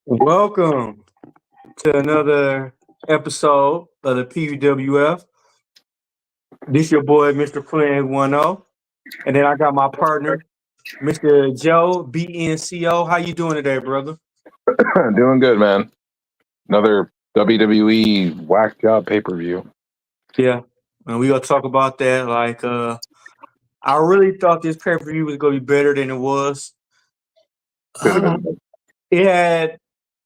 Welcome to another episode of the PUWF. This your boy, Mr. Plan 10. And then I got my partner, Mr. Joe BNCO. How you doing today, brother? Doing good, man. Another WWE whack job pay per view. Yeah. And we gonna talk about that. I really thought this pay-per-view was gonna be better than it was. Could have Uh, been. it had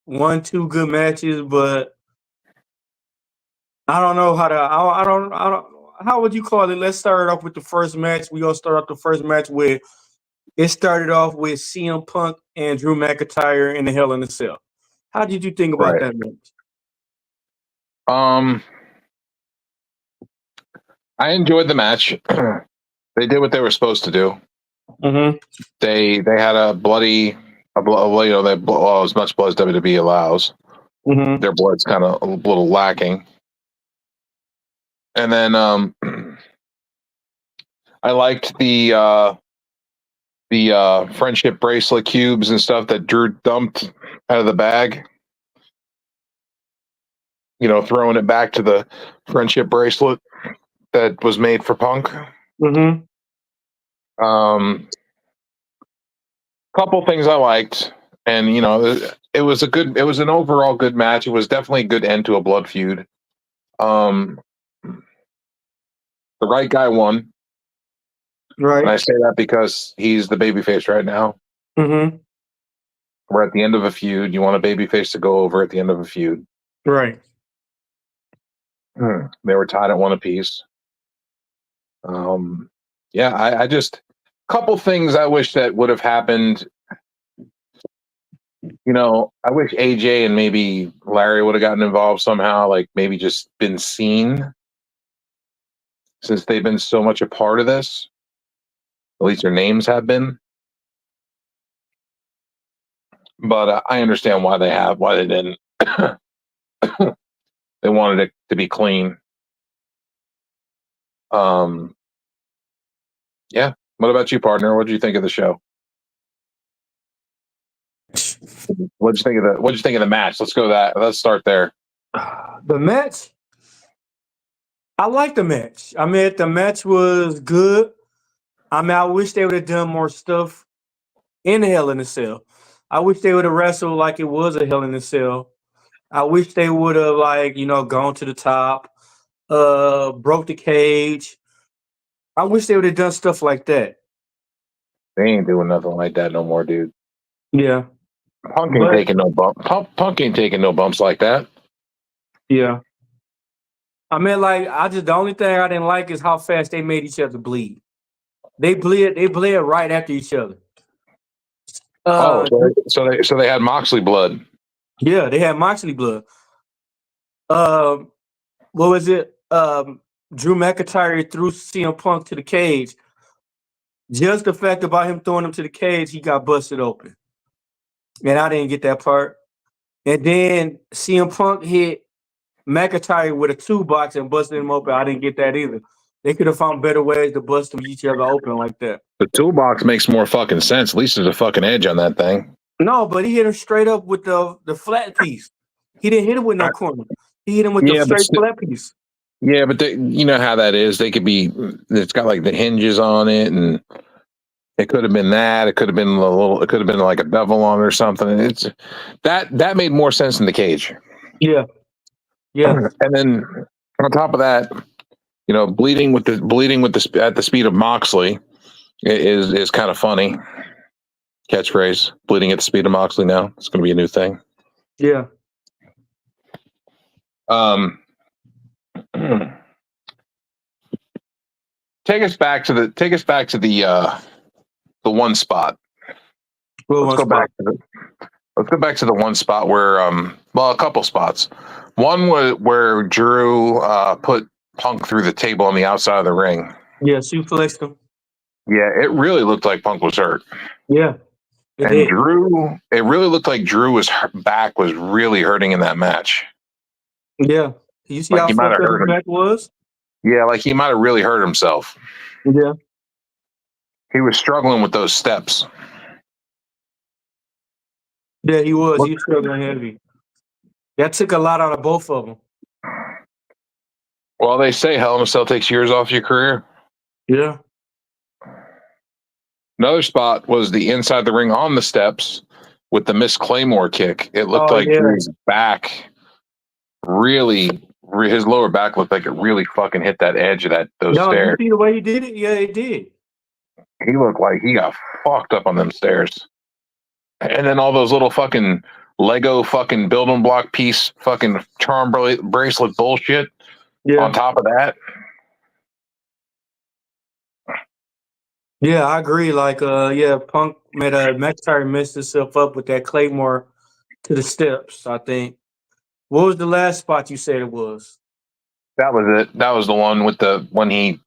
one, two good matches, but I don't know how to I don't how would you call it? Let's start off with the first match. We gonna start off the first match with it started off with CM Punk and Drew McIntyre in the Hell in a Cell. How did you think about Right. that match? Um, I enjoyed the match. They did what they were supposed to do. Mm-hmm. They had as much blood as WWE allows. Mm-hmm. Their blood's kind of a little lacking. And then I liked the friendship bracelet cubes and stuff that Drew dumped out of the bag. Throwing it back to the friendship bracelet that was made for Punk. Mm-hmm. Couple things I liked, and it was an overall good match. It was definitely a good end to a blood feud. The right guy won, and I Right. say that because he's the babyface right now. Mm-hmm. We're at the end of a feud. You want a babyface to go over at the end of a feud. Right. They were tied at one apiece. Yeah, I just couple things I wish that would have happened. I wish AJ and maybe Larry would have gotten involved somehow, like maybe just been seen since they've been so much a part of this. At least their names have been. But I understand why they didn't. They wanted it to be clean. Yeah. What about you, partner? What did you think of the show? What did you think of the match? Let's start there. The match, I like the match. I mean, the match was good. I mean, I wish they would have done more stuff in the Hell in a Cell. I wish they would have wrestled like it was a Hell in a Cell. I wish they would have gone to the top, broke the cage. I wish they would have done stuff like that. They ain't doing nothing like that no more, dude. Yeah. Punk ain't But taking no bump. Punk ain't taking no bumps like that. yeah. I mean, the only thing I didn't like is how fast they made each other bleed. They bled right after each other. Oh, Uh so they had Moxley blood. yeah, they had Moxley blood. Um what was it? Drew McIntyre threw CM Punk to the cage. Just the fact about him throwing him to the cage, he got busted open. And I didn't get that part. And then CM Punk hit McIntyre with a toolbox and busted him open. I didn't get that either. They could have found better ways to bust them each other open like that. The toolbox makes more fucking sense. At least there's a fucking edge on that thing. No, but he hit him straight up with the flat piece. He didn't hit him with no corner. He hit him with the Yeah, straight flat piece. but you know how that is. They could be. It's got like the hinges on it, and it could have been that. It could have been a little. It could have been like a bevel on it or something. It's that made more sense in the cage. Yeah, yeah, And then on top of that, bleeding at the speed of Moxley is kind of funny. Catchphrase: bleeding at the speed of Moxley. Now it's going to be a new thing. yeah. Um, take us back to the one spot. Well, Let's one go spot. back to the one spot where a couple spots. One was where Drew put Punk through the table on the outside of the ring. Yeah, suplexed him. Yeah, it really looked like Punk was hurt. Yeah, it And did. it really looked like Drew's back was really hurting in that match. Yeah. You see Like how he might fucked have up hurt his him. back was? Yeah, like he might have really hurt himself. Yeah. He was struggling with those steps. Yeah, he was. He was struggling heavy. That took a lot out of both of them. Well, they say Hell in a Cell takes years off your career. Yeah. Another spot was the inside the ring on the steps with the missed Claymore kick. It looked Oh like yeah. Drew's back his lower back looked like it really fucking hit that edge of those No, you stairs. see the way he did it? Yeah, it did. He looked like he got fucked up on them stairs. And then all those little fucking Lego fucking building block piece fucking charm bracelet bullshit on Yeah. top of that. Yeah, I agree. Like, yeah, Punk made McIntyre messed himself up with that Claymore to the steps, I think. What was the last spot you said it was? That was it. That was the one with when he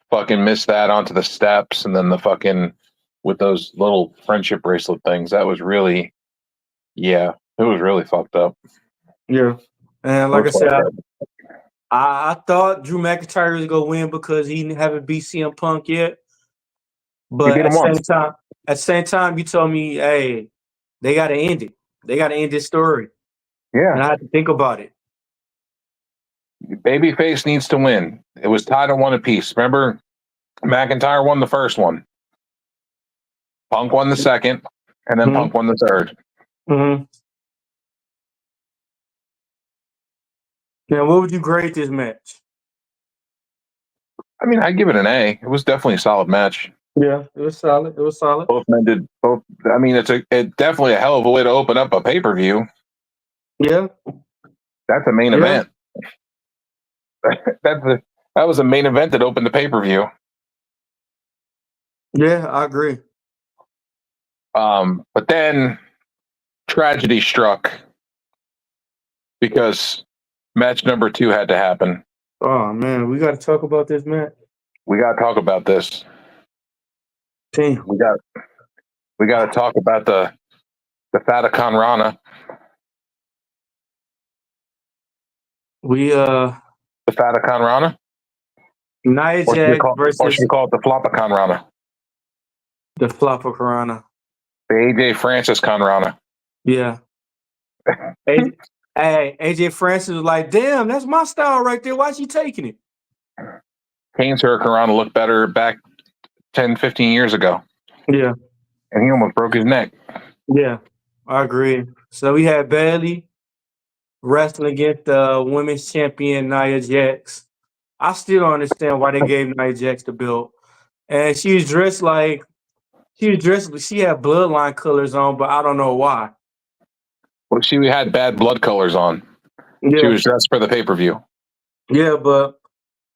fucking missed that onto the steps, and then the fucking with those little friendship bracelet things. That was really, yeah, it was really fucked up. Yeah. And like I Looks said, like I thought Drew McIntyre was gonna win because he haven't beat CM Punk yet. he But beat him once. at the same time, you told me, hey, they gotta end it. They gotta end this story. Yeah, And I had to think about it. babyface needs to win. It was tied at one apiece. Remember, McIntyre won the first one, Punk won the second, and then Punk won the third. Mm-hmm. Now, what would you grade this match? I mean, I'd give it an A. It was definitely a solid match. Yeah, it was solid. It was solid. Both men did both. I mean, it's definitely a hell of a way to open up a pay-per-view. Yeah. That's a main Yeah. event. That was a main event that opened the pay-per-view. Yeah, I agree. But then tragedy struck because match number 2 had to happen. Oh man, we got to talk about this match. We got to talk about this. Damn. We got to talk about the Fatacon Rana. The Fatacon Rana. Nia Or Jax should we call it the Flopacon Rana? the Flopper Corona. The AJ Francis Conrana. Yeah. AJ Francis was like, damn, that's my style right there. Why is she taking it? Kane's Hurricanrana looked better back 10, 15 years ago. Yeah. And he almost broke his neck. Yeah, I agree. So we had Bayley wrestling against the women's champion Nia Jax. I still don't understand why they gave Nia Jax the belt. And she had bloodline colors on, but I don't know why. Well, she had bad blood colors on. Yeah. She was dressed for the pay-per-view. Yeah, but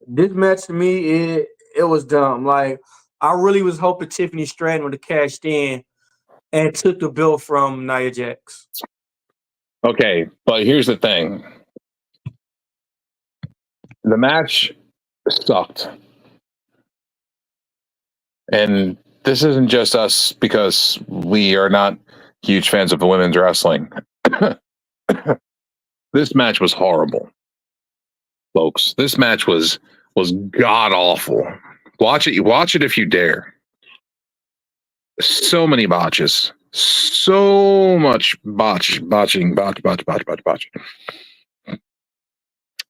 this match to me, it was dumb. Like, I really was hoping Tiffany Stratton would have cashed in and took the belt from Nia Jax. Okay, but here's the thing. The match sucked. And this isn't just us because we are not huge fans of the women's wrestling. This match was horrible, folks. This match was god awful. Watch it if you dare. So many botches. So much botching.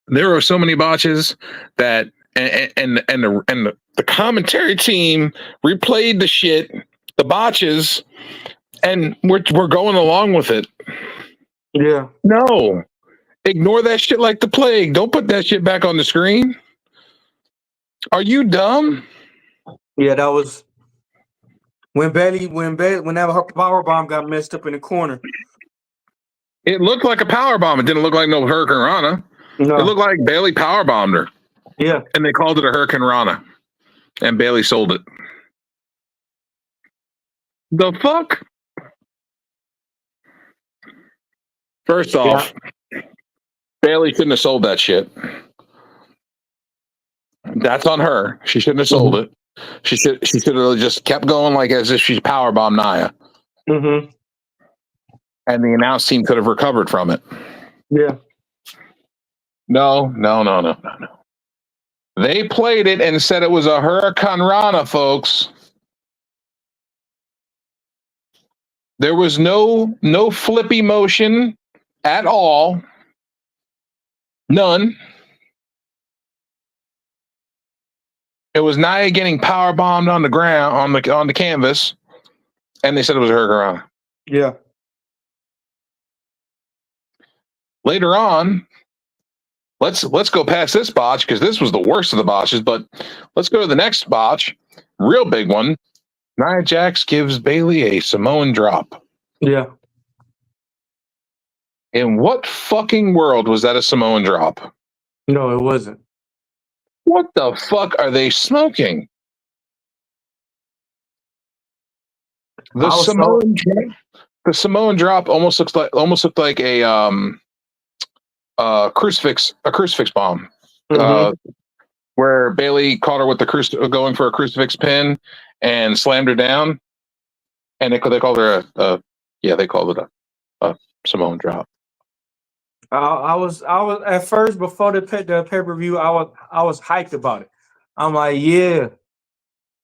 There were so many botches that and the commentary team replayed the shit, the botches, and we're going along with it. Yeah. No. Ignore that shit like the plague. Don't put that shit back on the screen. Are you dumb? Yeah, that was when that power bomb got messed up in the corner. It looked like a power bomb. It didn't look like no Hurricane Rana. No. It looked like Bayley power bombed her. Yeah. And they called it a Hurricane Rana. And Bayley sold it. The fuck? First off, Bayley shouldn't have sold that shit. That's on her. She shouldn't have sold it. She should have just kept going like as if she's powerbombed Nia. Mm-hmm. And the announce team could have recovered from it. Yeah. No. They played it and said it was a Hurricane Rana, folks. There was no flippy motion at all. None. It was Nia getting power bombed on the ground on the canvas, and they said it was a hurricanrana. Yeah. Later on, let's go past this botch because this was the worst of the botches. But let's go to the next botch, real big one. Nia Jax gives Bayley a Samoan drop. Yeah. In what fucking world was that a Samoan drop? No, it wasn't. What the fuck are they smoking? The Samoan drop almost looked like a crucifix bomb. Where Bayley caught her with the going for a crucifix pin and slammed her down, and they called her they called it a Samoan drop. I was at first before the pay-per-view, I was hyped about it. I'm like, yeah.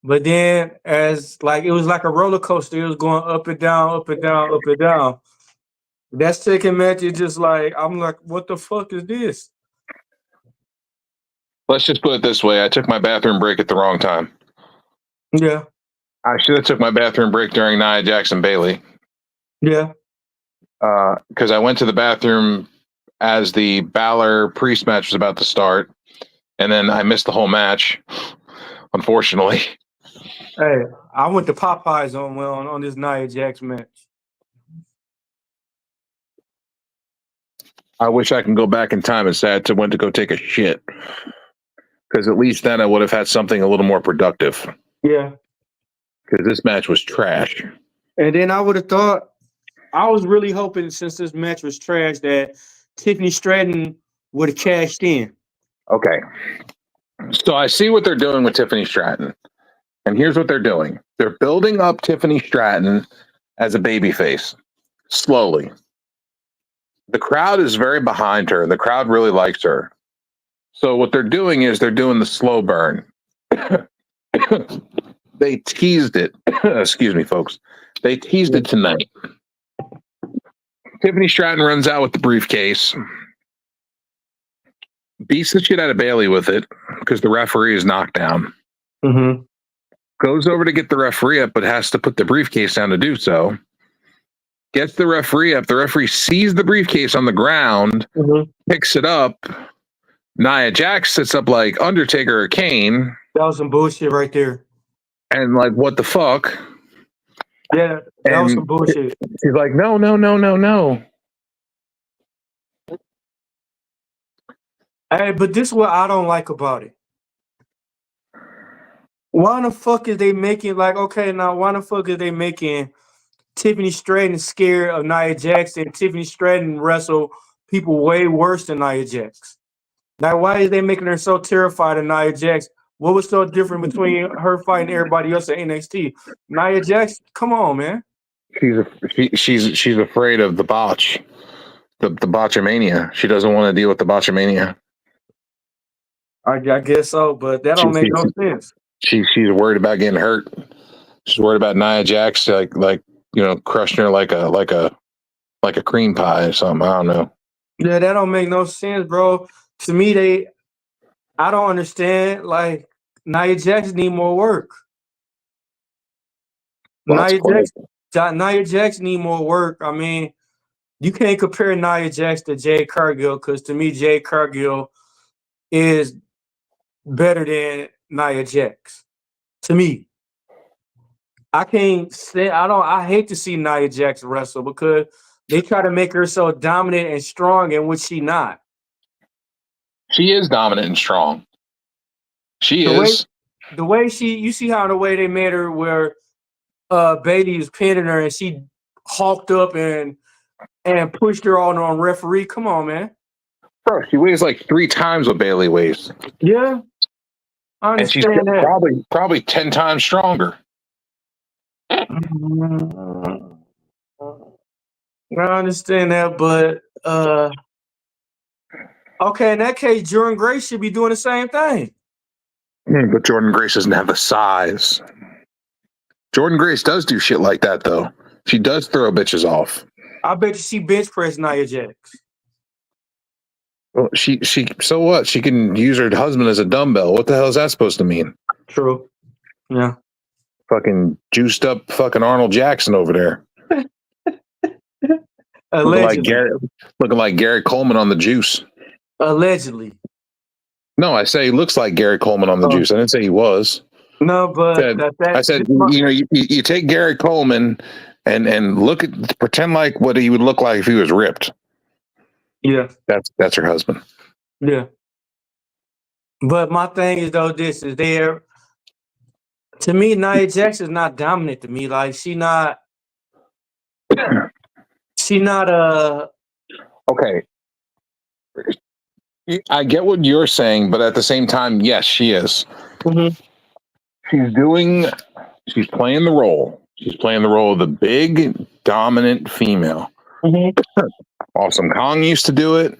But then as like it was like a roller coaster, it was going up and down, up and down, up and down. That second match is just like I'm like, what the fuck is this? Let's just put it this way: I took my bathroom break at the wrong time. Yeah. I should have took my bathroom break during Nia Jax and Bayley. Yeah. Because I went to the bathroom as the Balor Priest match was about to start, and then I missed the whole match, unfortunately. Hey, I went to Popeyes on this Nia Jax match. I wish I can go back in time and say I went to go take a shit, because at least then I would have had something a little more productive. Yeah. Because this match was trash. And then I would have thought, I was really hoping since this match was trash that Tiffany Stratton would have cashed in. Okay. So I see what they're doing with Tiffany Stratton. And here's what they're doing. They're building up Tiffany Stratton as a babyface. Slowly. The crowd is very behind her. The crowd really likes her. So what they're doing is they're doing the slow burn. They teased it. Excuse me, folks. They teased it tonight. Tiffany Stratton runs out with the briefcase, beats the shit out of Bayley with it because the referee is knocked down. Mm-hmm. Goes over to get the referee up, but has to put the briefcase down to do so. Gets the referee up. The referee sees the briefcase on the ground, picks it up. Nia Jax sits up like Undertaker or Kane. That was some bullshit right there. And like, what the fuck? Yeah, that was some bullshit. She's like, no. Hey, but this is what I don't like about it. Why the fuck is they making why the fuck is they making Tiffany Stratton scared of Nia Jax and Tiffany Stratton wrestle people way worse than Nia Jax? Now, why is they making her so terrified of Nia Jax? What was so different between her fighting everybody else at NXT? Nia Jax, come on, man. She's afraid of the botch, the botchamania. She doesn't want to deal with the botchamania. I guess so, but that don't make no sense. She's worried about getting hurt. She's worried about Nia Jax crushing her like a cream pie or something. I don't know. Yeah, that don't make no sense, bro. To me, I don't understand. Like, Nia Jax need more work. Nia Jax need more work. I mean, you can't compare Nia Jax to Jade Cargill because to me, Jade Cargill is better than Nia Jax. To me, I can't say I hate to see Nia Jax wrestle because they try to make her so dominant and strong, and which she not. She is dominant and strong. The way you see how the way they made her where Bayley was pinning her and she hulked up and pushed her on referee. Come on, man. Bro, she weighs like 3 times what Bayley weighs. Yeah. I understand and she's that. Probably 10 times stronger. I understand that, but okay, in that case, Jordan Grace should be doing the same thing. But Jordan Grace doesn't have the size. Jordan Grace does do shit like that, though. She does throw bitches off. I bet you she bench press Nia Jax. Well, she so what? She can use her husband as a dumbbell. What the hell is that supposed to mean? True. Yeah. Fucking juiced up fucking Arnold Jackson over there. Allegedly. Looking like Gary Coleman on the juice. Allegedly. No, I say he looks like Gary Coleman on the juice. I didn't say he was. No, but I said you take Gary Coleman and look at pretend like what he would look like if he was ripped. Yeah. That's her husband. Yeah. But my thing is though, this is there. To me, Nia Jax is not dominant to me. Like she not Okay. I get what you're saying, but at the same time, yes, she is. Mm-hmm. She's playing the role. She's playing the role of the big, dominant female. Mm-hmm. Awesome Kong used to do it.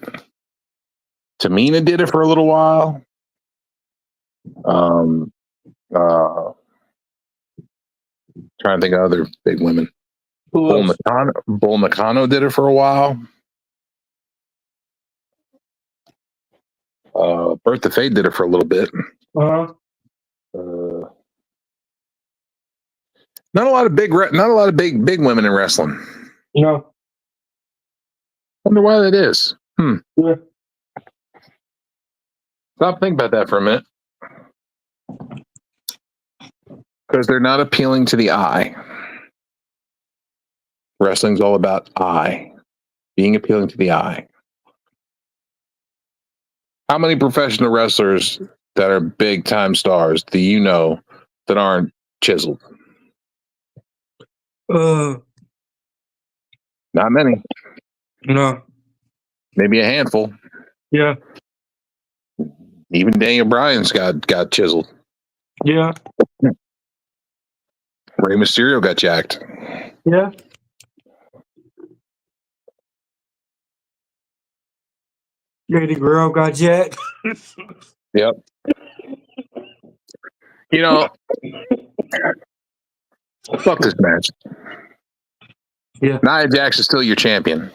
Tamina did it for a little while. Trying to think of other big women. Bull Nakano did it for a while. Bertha Faye did it for a little bit. Uh-huh. Not a lot of big women in wrestling. No. Wonder why that is. Yeah. Stop thinking about that for a minute. Because they're not appealing to the eye. Wrestling's all about eye. Being appealing to the eye. How many professional wrestlers that are big time stars do you know that aren't chiseled? Not many. No. Maybe a handful. Yeah. Even Daniel Bryan's got chiseled. Yeah. Rey Mysterio got jacked. Yeah. Lady Girl got jacked. Yep. You know, fuck this match. Yeah. Nia Jax is still your champion.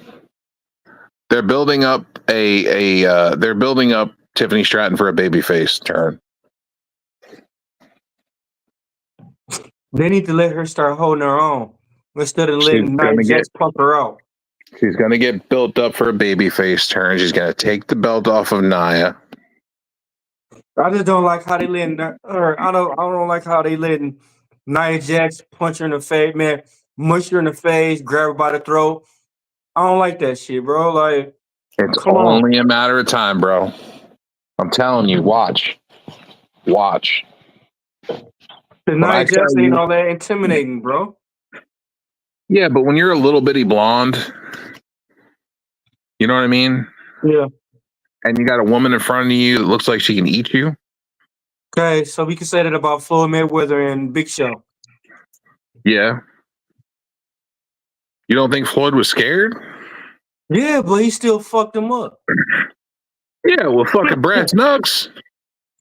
They're building up Tiffany Stratton for a babyface turn. They need to let her start holding her own instead of letting Nia Jax pump her out. She's going to get built up for a babyface turn. She's going to take the belt off of Nia. I just don't like how they letting her. I don't like how they letting Nia Jax punch her in the face, man, mush her in the face, grab her by the throat. I don't like that shit, bro. Like, it's only a matter of time, bro. I'm telling you, watch. The Nia Jax ain't all that intimidating, bro. Yeah, but when you're a little bitty blonde, you know what I mean? Yeah. And you got a woman in front of you that looks like she can eat you. Okay, so we can say that about Floyd Mayweather and Big Show. Yeah. You don't think Floyd was scared? Yeah, but he still fucked him up. Yeah, well, fucking brass knucks.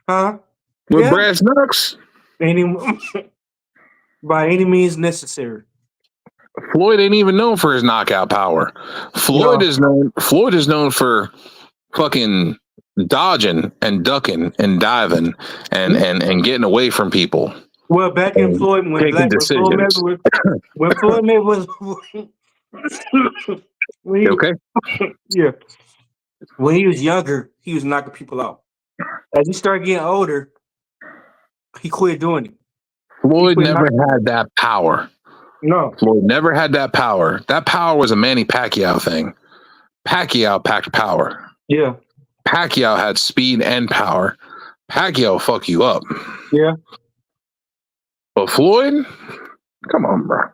Huh? With brass knucks. By any means necessary. Floyd ain't even known for his knockout power. Floyd is known for fucking dodging and ducking and diving and getting away from people. Well, back in Floyd, when Floyd Mayweather yeah. When he was younger, he was knocking people out. As he started getting older, he quit doing it. Floyd never had that power. No. Floyd never had that power. That power was a Manny Pacquiao thing. Pacquiao packed power. Yeah. Pacquiao had speed and power. Pacquiao fuck you up. Yeah. But Floyd, come on, bro.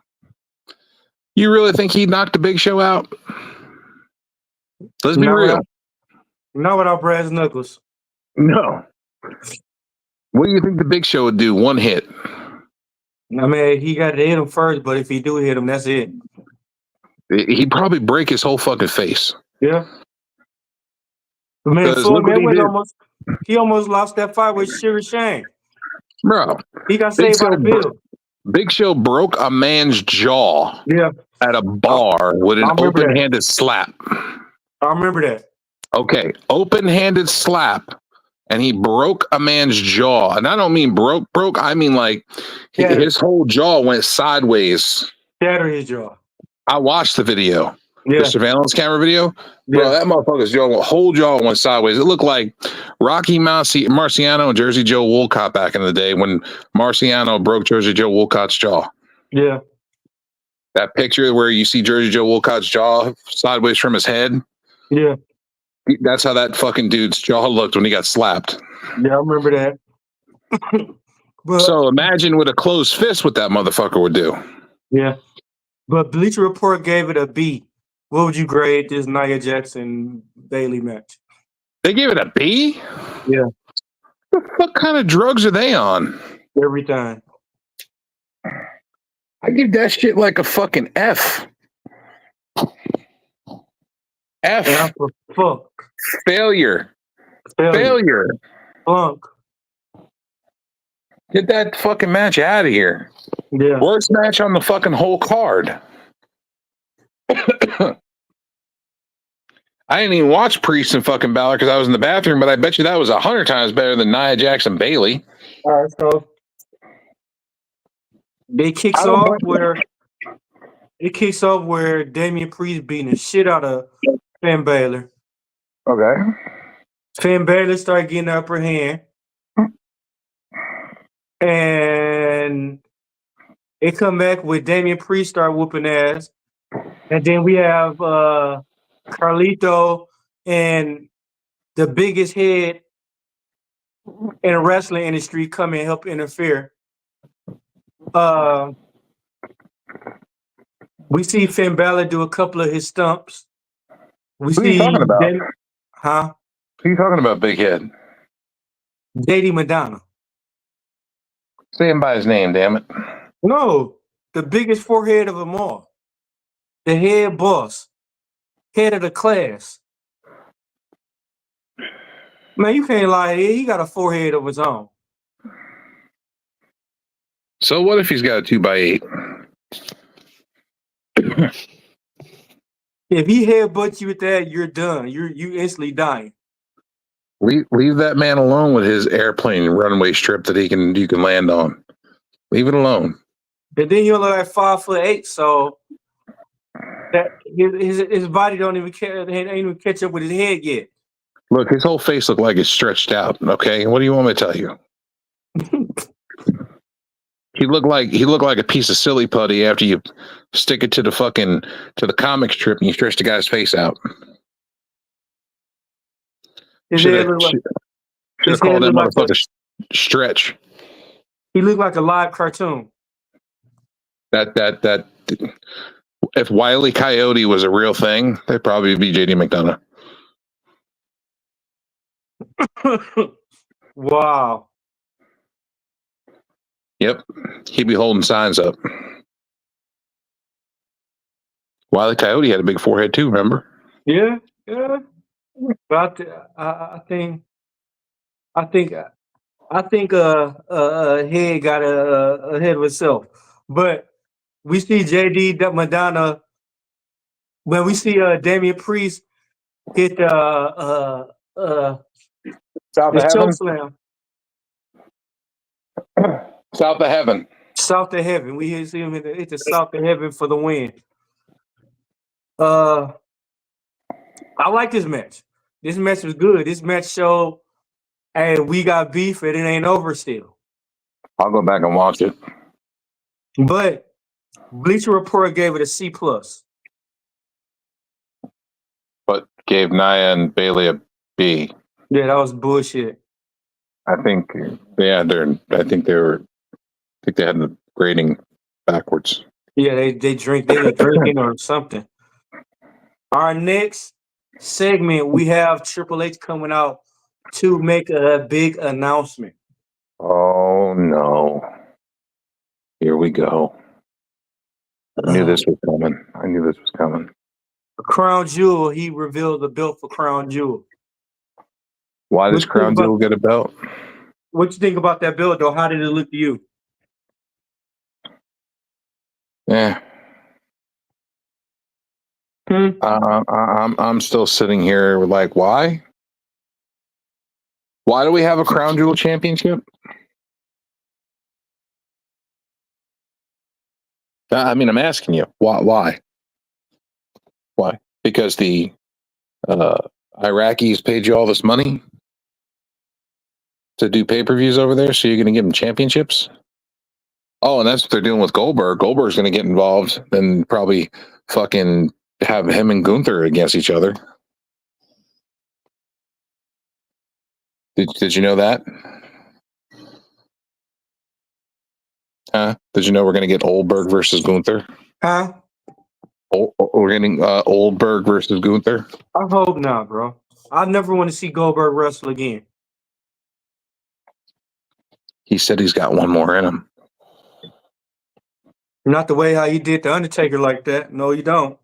You really think he knocked the Big Show out? Let's be real. Not without brass knuckles. No. What do you think the Big Show would do? One hit. I mean, he got to hit him first, but if he do hit him, that's it. He'd probably break his whole fucking face. Yeah. But man, Floyd Mayweather almost lost that fight with Sugar Shane. Bro. He got saved by the bill. Big Show broke a man's jaw Yeah, at a bar with I an remember that. open-handed slap. I remember that. Okay, open-handed slap, and he broke a man's jaw. And I don't mean broke. I mean like his whole jaw went sideways. Shatter his jaw. I watched the video, the Yeah, surveillance camera video. Bro, yeah, that motherfucker's whole jaw went sideways. It looked like Rocky Marciano and Jersey Joe Wolcott back in the day when Marciano broke Jersey Joe Wolcott's jaw. yeah, That picture where you see Jersey Joe Wolcott's jaw sideways from his head. yeah. That's how that fucking dude's jaw looked when he got slapped. Yeah, I remember that. But So imagine with a closed fist what that motherfucker would do. yeah, but Bleacher Report gave it a B. What would you grade this Nia Jackson Bailey match? They gave it a B? Yeah. What kind of drugs are they on? Every time. I give that shit like a fucking F. F. Fuck. Failure. Funk. Get that fucking match out of here. Yeah. Worst match on the fucking whole card. I didn't even watch Priest and fucking Balor because I was in the bathroom, but I bet you that was 100 times better than Nia Jackson Bailey. All right, so it kicks off where Damian Priest beating the shit out of Finn Balor. Okay. Finn Balor started getting the upper hand. And it come back with Damian Priest start whooping ass. And then we have Carlito and the biggest head in the wrestling industry come and help interfere. We see Finn Balor do a couple of his stumps. Who are you talking about? Huh? Who are you talking about, Big Head? JD Madonna. Say him by his name, damn it. No, the biggest forehead of them all. The head boss. Head of the class. Man, you can't lie. He got a forehead of his own. So what if he's got a 2x8? If he headbutts you with that, you're done. You instantly dying. Leave that man alone with his airplane runway strip that you can land on. Leave it alone. And then you're like 5'8", so that his body don't even catch up with his head yet. Look, his whole face looked like it's stretched out. Okay, what do you want me to tell you? He looked like a piece of silly putty after you stick it to the comic strip and you stretch the guy's face out. Should have called that motherfucker Stretch. He looked like a live cartoon. That if Wile E. Coyote was a real thing, they'd probably be JD McDonough. Wow. Yep. He'd be holding signs up. Wile E. Coyote had a big forehead too, remember? Yeah. But I think head got a head of itself. But we see JD Madonna when we see Damian Priest hit South of choke slam. South of Heaven. South of Heaven. We see him hit the South of Heaven for the win. I like this match. This match was good. This match showed, hey, we got beef and it ain't over still. I'll go back and watch it. But Bleacher Report gave it a C+. But gave Nia and Bailey a B. Yeah, that was bullshit. I think they had the grading backwards. Yeah, they were drinking or something. Our next segment, we have Triple H coming out to make a big announcement. Oh no. Here we go. I knew this was coming. Crown Jewel, he revealed the belt for Crown Jewel. Why does Crown Jewel get a belt? What you think about that belt, though? How did it look to you? Yeah. I'm still sitting here like, why? Why do we have a crown jewel championship? I mean, I'm asking you, why? Why? Because the Iraqis paid you all this money to do pay-per-views over there, so you're going to give them championships? Oh, and that's what they're doing with Goldberg. Goldberg's going to get involved and probably fucking have him and Gunther against each other. Did you know that? Huh? Did you know we're going to get Oldberg versus Gunther? Huh? We're getting Oldberg versus Gunther. I hope not, bro. I never want to see Goldberg wrestle again. He said he's got one more in him. Not the way how you did the Undertaker like that. No, you don't.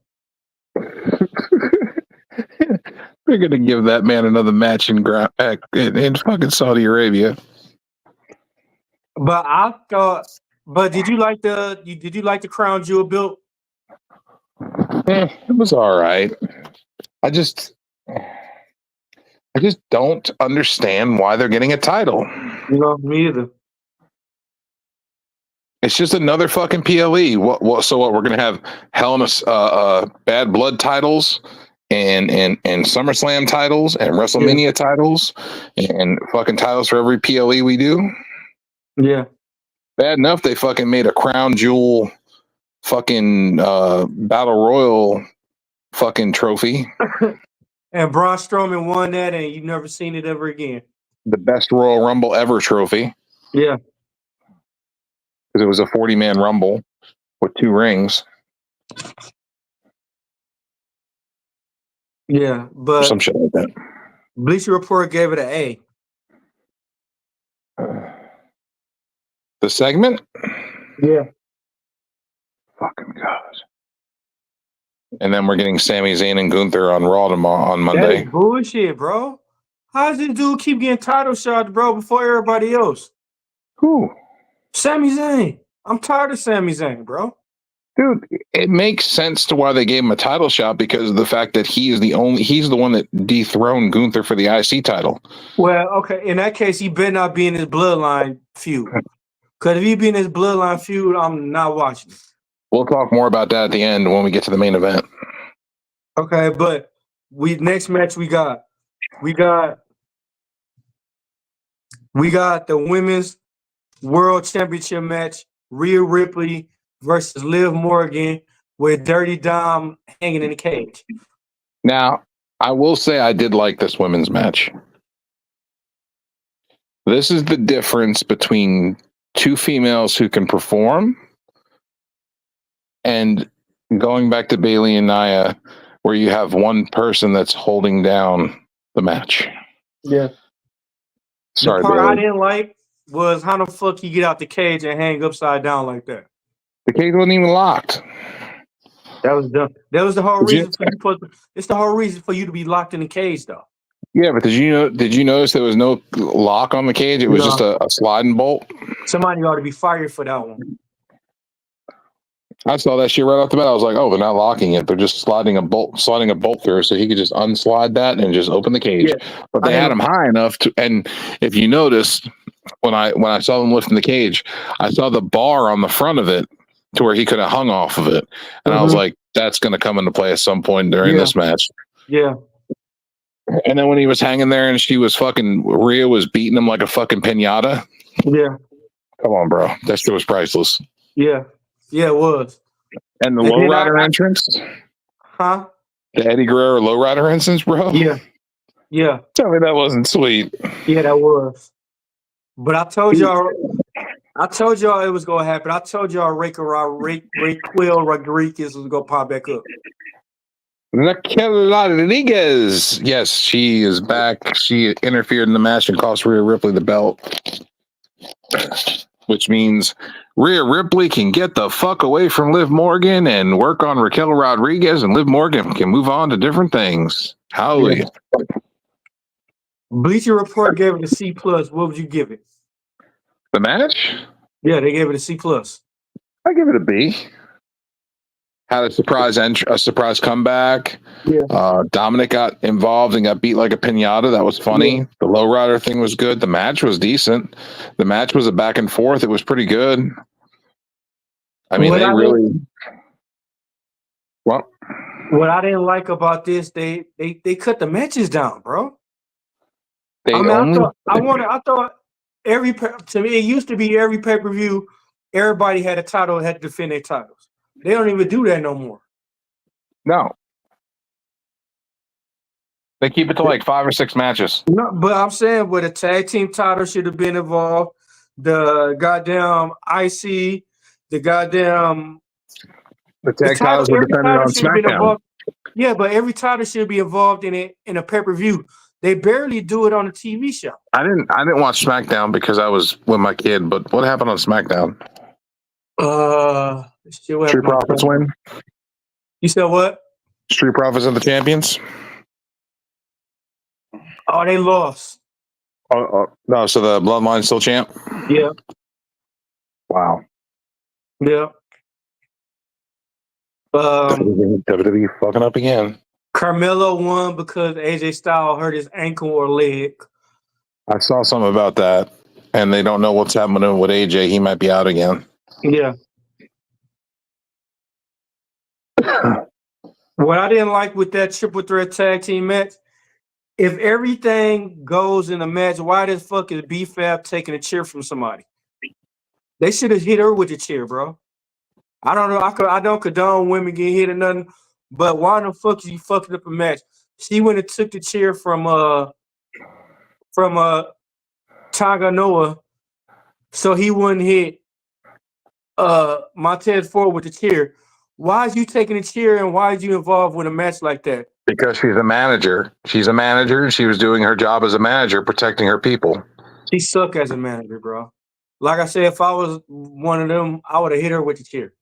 They're going to give that man another match in fucking Saudi Arabia. But I thought. But did you like the crown jewel belt? It was all right. I just don't understand why they're getting a title. No, me either. It's just another fucking PLE. So what? We're gonna have Hell in a Bad Blood titles and SummerSlam titles and WrestleMania titles and fucking titles for every PLE we do. Yeah. Bad enough they fucking made a crown jewel fucking battle royal fucking trophy. And Braun Strowman won that, and you've never seen it ever again. The best Royal Rumble ever trophy. Yeah. Because it was a 40-man Rumble with 2 rings. Yeah, but some shit like that. Bleacher Report gave it an A. The segment? Yeah. Fucking God. And then we're getting Sami Zayn and Gunther on Raw tomorrow on Monday. That is bullshit, bro. How does this dude keep getting title shots, bro, before everybody else? Who? Sami Zayn. I'm tired of Sami Zayn, bro. Dude, it makes sense to why they gave him a title shot because of the fact that he's the one that dethroned Gunther for the IC title. Well, okay, in that case, he better not be in his bloodline feud. Because if he be in his bloodline feud, I'm not watching it. We'll talk more about that at the end when we get to the main event. Okay, but next match we got the women's world championship match, Rhea Ripley versus Liv Morgan with Dirty Dom hanging in the cage. Now, I will say I did like this women's match. This is the difference between 2 females who can perform and going back to Bayley and Nia, where you have one person that's holding down the match. Yeah. Sorry, the part Bayley. I didn't like was how the fuck you get out the cage and hang upside down like that. The cage wasn't even locked. That was dumb. That was the whole reason it's the whole reason for you to be locked in the cage, though. Yeah, but did you notice there was no lock on the cage? It was just a sliding bolt. Somebody ought to be fired for that one. I saw that shit right off the bat. I was like, oh, they're not locking it. They're just sliding a bolt through, so he could just unslide that and just open the cage. Yeah. But they had him high enough to. And if you noticed, when I saw them lifting the cage, I saw the bar on the front of it to where he could have hung off of it. And I was like, that's going to come into play at some point during this match. Yeah. And then when he was hanging there and Rhea was beating him like a fucking pinata. Yeah. Come on, bro. That shit was priceless. Yeah. Yeah, it was. And the lowrider entrance? Huh? The Eddie Guerrero lowrider entrance, bro? Yeah. Yeah. Tell me that wasn't sweet. Yeah, that was. But I told y'all it was going to happen. I told y'all Raquel Rodriguez was going to pop back up. Raquel Rodriguez. Yes, she is back. She interfered in the match and cost Rhea Ripley the belt. Which means Rhea Ripley can get the fuck away from Liv Morgan and work on Raquel Rodriguez, and Liv Morgan can move on to different things. Hallelujah. Yeah. Bleacher Report gave it a C+. What would you give it? The match? Yeah, they gave it a C+. I give it a B. had a surprise comeback. Yeah. Dominic got involved and got beat like a pinata. That was funny. Yeah. The lowrider thing was good. The match was decent. The match was a back and forth. It was pretty good. I mean, What they I really didn't, well. what I didn't like about this, they cut the matches down, bro. I They mean, only I thought to me it used to be every pay per view, everybody had a title, had to defend their titles. They don't even do that no more. no. They keep it to like 5 or 6 matches. No, but I'm saying, but a tag team title should have been involved. The goddamn IC, the goddamn The the tag title, titles were every defended title on should have been SmackDown. involved. Yeah, but every title should be involved in a pay per view. They barely do it on a TV show. I didn't watch SmackDown because I was with my kid. But what happened on SmackDown? Shit, what Street happened on Profits SmackDown? win. You said what? Street Profits are the champions. Oh, they lost. No, so the Bloodline's still champ. Yeah, Wow. yeah. WWE fucking up again. Carmelo won because AJ Styles hurt his ankle or leg. I saw something about that, and they don't know what's happening with AJ. He might be out again. Yeah. What I didn't like with that triple threat tag team match, if everything goes in a match, why the fuck is B-Fab taking a chair from somebody? They should have hit her with the chair, bro. I don't know. I don't condone women getting hit or nothing, but why the fuck is you fucking up a match? She went and took the chair from Tonga Noah, so he wouldn't hit Montez Ford with the chair. Why is you taking a chair and why is you involved with a match like that? Because she's a manager. She's a manager, and she was doing her job as a manager, protecting her people. She suck as a manager, bro. Like I said, if I was one of them, I would have hit her with the chair.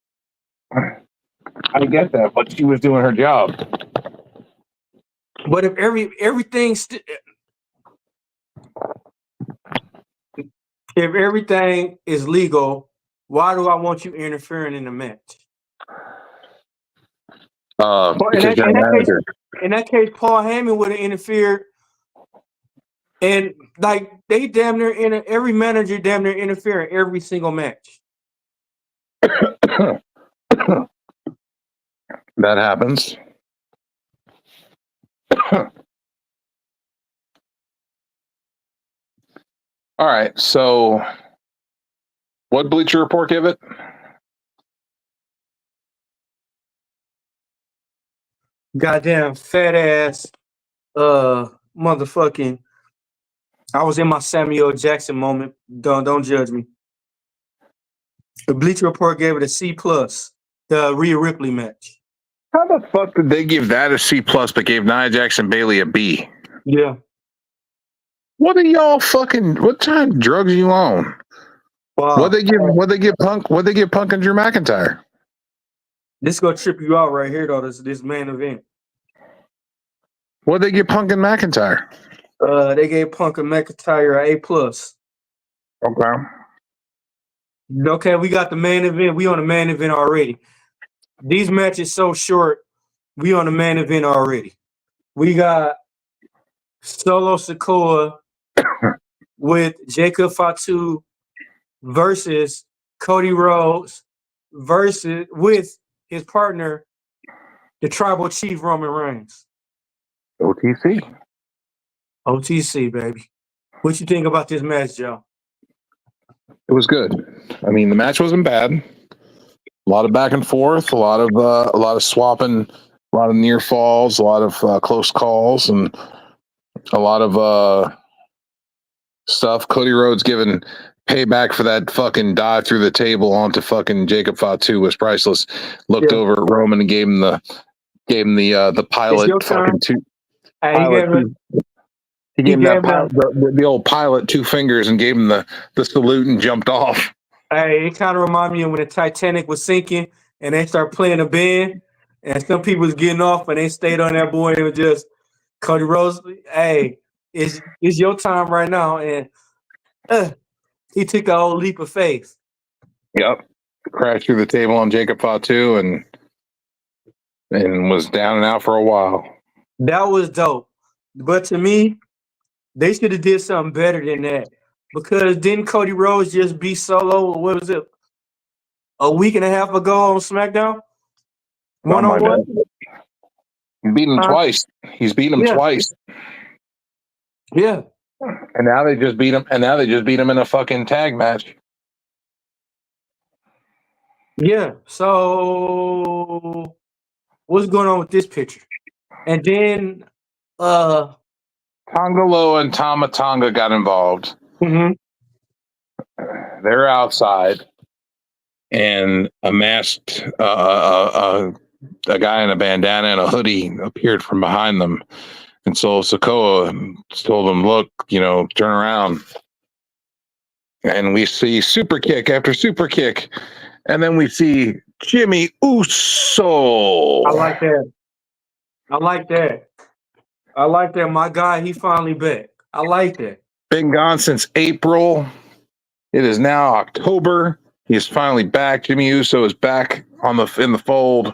I get that, but she was doing her job. But if if everything is legal, why do I want you interfering in the match? Because you're a manager. In that case, Paul Heyman would have interfered, and like they damn near every manager damn near interfere in every single match. That happens. All right, so what Bleacher Report give it? Goddamn fat ass, motherfucking. I was in my Samuel Jackson moment. Don't judge me. The Bleacher Report gave it a C plus. The Rhea Ripley match. How the fuck did they give that a C plus, but gave Nia Jackson Bailey a B? Yeah. What are y'all fucking? What kind of drugs are you on? Wow. What they give Punk? What they give Punk and Drew McIntyre? This gonna trip you out right here, though. This main event. What they give Punk and McIntyre? They gave Punk and McIntyre an A plus. Okay. Okay, we got the main event. We on the main event already. These matches so short. We on the main event already. We got Solo Sikoa with Jacob Fatu versus Cody Rhodes versus with his partner, the Tribal Chief Roman Reigns. OTC. OTC, baby. What you think about this match, Joe? It was good. I mean, the match wasn't bad. A lot of back and forth, a lot of swapping, a lot of near falls, a lot of close calls, and a lot of stuff. Cody Rhodes giving payback for that fucking dive through the table onto fucking Jacob Fatu was priceless. Looked over at Roman and gave him the pilot fucking two. Hey, he gave him the old pilot 2 fingers and gave him the salute and jumped off. Hey, it kind of reminded me of when the Titanic was sinking and they start playing a band and some people was getting off and they stayed on that boy and it was just Cody Rhodes. Hey, it's your time right now, and he took the whole leap of faith. Yep, crashed through the table on Jacob Fatu, and and was down and out for a while. That was dope. But to me, they should have did something better than that. Because didn't Cody Rhodes just be Solo? What was it? A week and a half ago on SmackDown? One Something on like one? that. He beat him twice. He's beaten him Yeah. twice. Yeah. And now they just beat him. And now they just beat him in a fucking tag match. Yeah. So what's going on with this picture? And then Tongalo and Tama Tonga got involved. mhm. They're outside, and a masked a guy in a bandana and a hoodie appeared from behind them. And so Sokoa told them, "Look, turn around." And we see super kick after super kick, and then we see Jimmy Uso. I like that. I like that. I like that. My guy, he finally back. I like that. Been gone since April. It is now October. He is finally back. Jimmy Uso is back in the fold,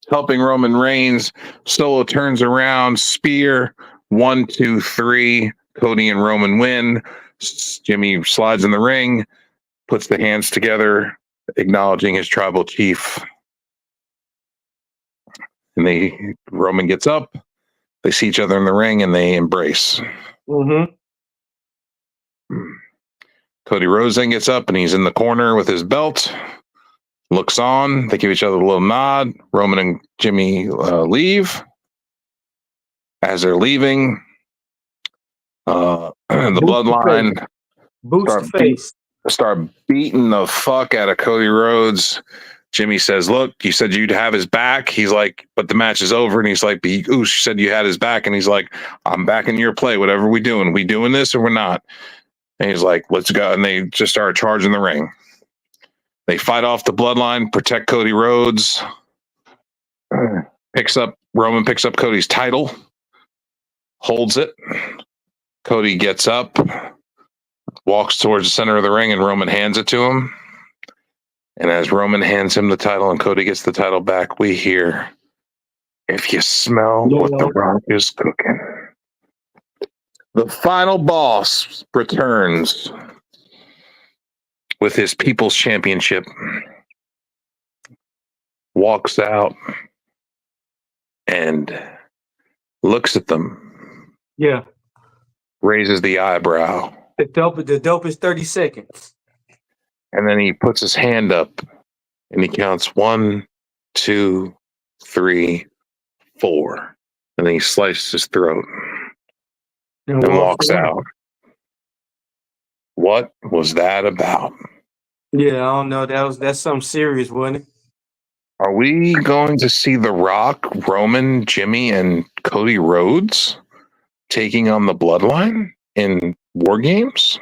helping Roman Reigns. Solo turns around, spear, 1, 2, 3. Cody and Roman win. Jimmy slides in the ring, puts the hands together, acknowledging his tribal chief. And Roman gets up. They see each other in the ring and they embrace. Mm-hmm. Cody Rhodes then gets up and he's in the corner with his belt. Looks on. They give each other a little nod. Roman and Jimmy leave. As they're leaving, the Bloodline Boost the face. start beating the fuck out of Cody Rhodes. Jimmy says, "Look, you said you'd have his back." He's like, "But the match is over." And he's like, "Ooh, she said you had his back." And he's like, "I'm backing your play. Whatever we doing. We doing this or we're not?" And he's like, "Let's go." And they just start charging the ring. They fight off the Bloodline, protect Cody Rhodes. Roman picks up Cody's title, holds it. Cody gets up, walks towards the center of the ring, and Roman hands it to him. And as Roman hands him the title and Cody gets the title back, we hear, "If you smell what the Rock is cooking." The final boss returns with his People's Championship, walks out and looks at them. Yeah. Raises the eyebrow. The dope is 30 seconds. And then he puts his hand up and he counts 1, 2, 3, 4. And then he slices his throat and walks out. What was that about? Yeah, I don't know. That's something serious, wasn't it? Are we going to see The Rock, Roman, Jimmy, and Cody Rhodes taking on the Bloodline in War Games?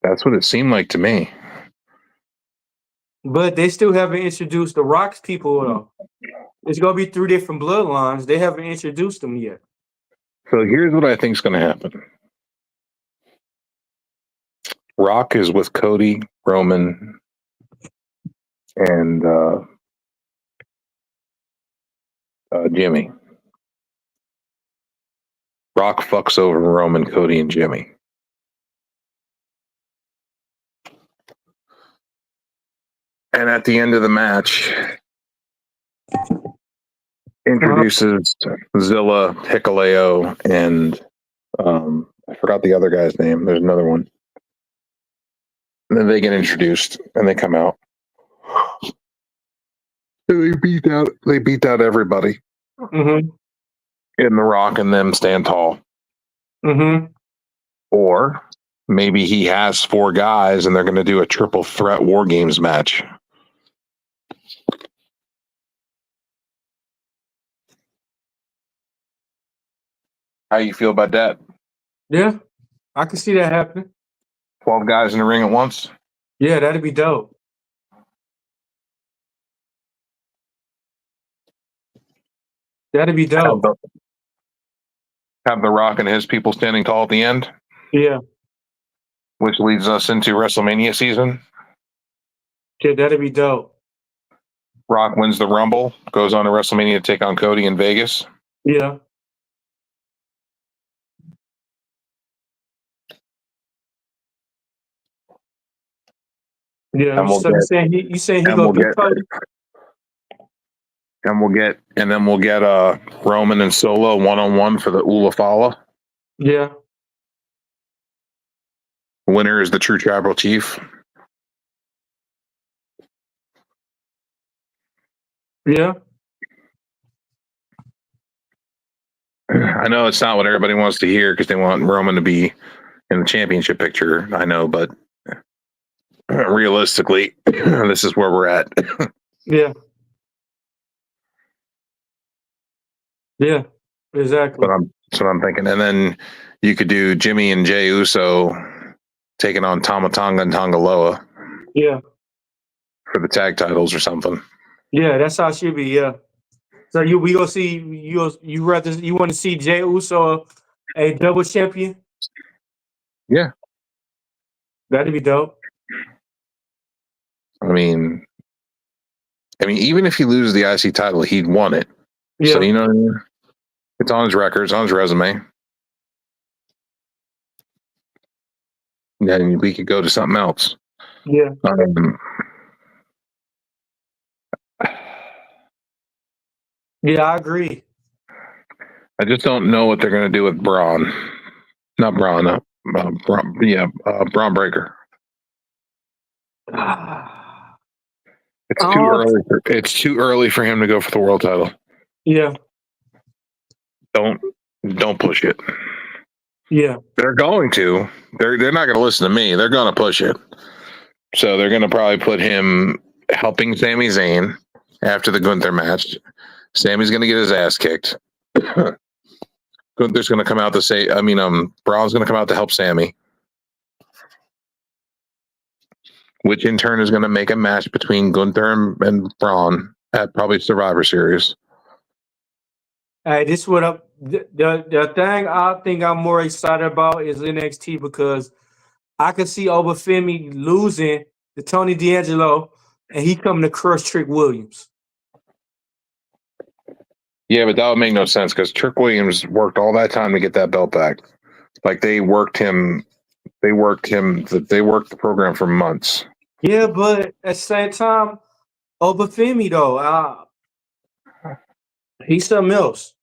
That's what it seemed like to me. But they still haven't introduced the Rock's people, though. It's going to be 3 different bloodlines. They haven't introduced them yet. So here's what I think is going to happen. Rock is with Cody, Roman, and Jimmy. Rock fucks over Roman, Cody, and Jimmy. And at the end of the match, introduces Zilla, Hikuleo, and I forgot the other guy's name. There's another one. And then they get introduced and they come out. And they beat out everybody. Mm-hmm. In The Rock and them stand tall. Mm-hmm. Or maybe he has 4 guys and they're going to do a triple threat War Games match. How you feel about that? Yeah, I can see that happening. 12 guys in the ring at once? Yeah, that'd be dope. That'd be dope. Have the Rock and his people standing tall at the end? Yeah. Which leads us into WrestleMania season. Yeah, that'd be dope. Rock wins the Rumble, goes on to WrestleMania to take on Cody in Vegas. Yeah. Yeah. And we'll So get, you saying he and gonna we'll beat get, Cody? and then we'll get Roman and Solo 1-on-1 for the Ulafala. Yeah. Winner is the true tribal chief. Yeah. I know it's not what everybody wants to hear because they want Roman to be in the championship picture. I know, but realistically, this is where we're at. Yeah. Yeah. Exactly. That's what I'm thinking. And then you could do Jimmy and Jey Uso taking on Tama Tonga and Tongaloa Yeah. for the tag titles or something. Yeah. That's how it should be. Yeah. So we gonna see you want to see Jey Uso a double champion? Yeah. That'd be dope. I mean, even if he loses the IC title, he'd won it. Yeah. So, you know what I mean? It's on his record, it's on his resume. Then we could go to something else. Yeah. Yeah, I agree. I just don't know what they're going to do with Braun. Not Braun. Braun Breaker. It's too early. It's too early for him to go for the world title. Yeah. Don't push it. Yeah. They're going to. They're not going to listen to me. They're going to push it. So they're going to probably put him helping Sami Zayn after the Gunther match. Sami's going to get his ass kicked. Gunther's going to come out to say. Braun's going to come out to help Sami, which in turn is going to make a match between Gunther and Braun at probably Survivor Series. Hey, this is what the thing I think I'm more excited about is NXT because I could see Obafemi losing to Tony D'Angelo and he coming to crush Trick Williams. Yeah, but that would make no sense because Trick Williams worked all that time to get that belt back. Like they worked him. They worked the program for months. Yeah, but at the same time, Obafemi though, he's something else.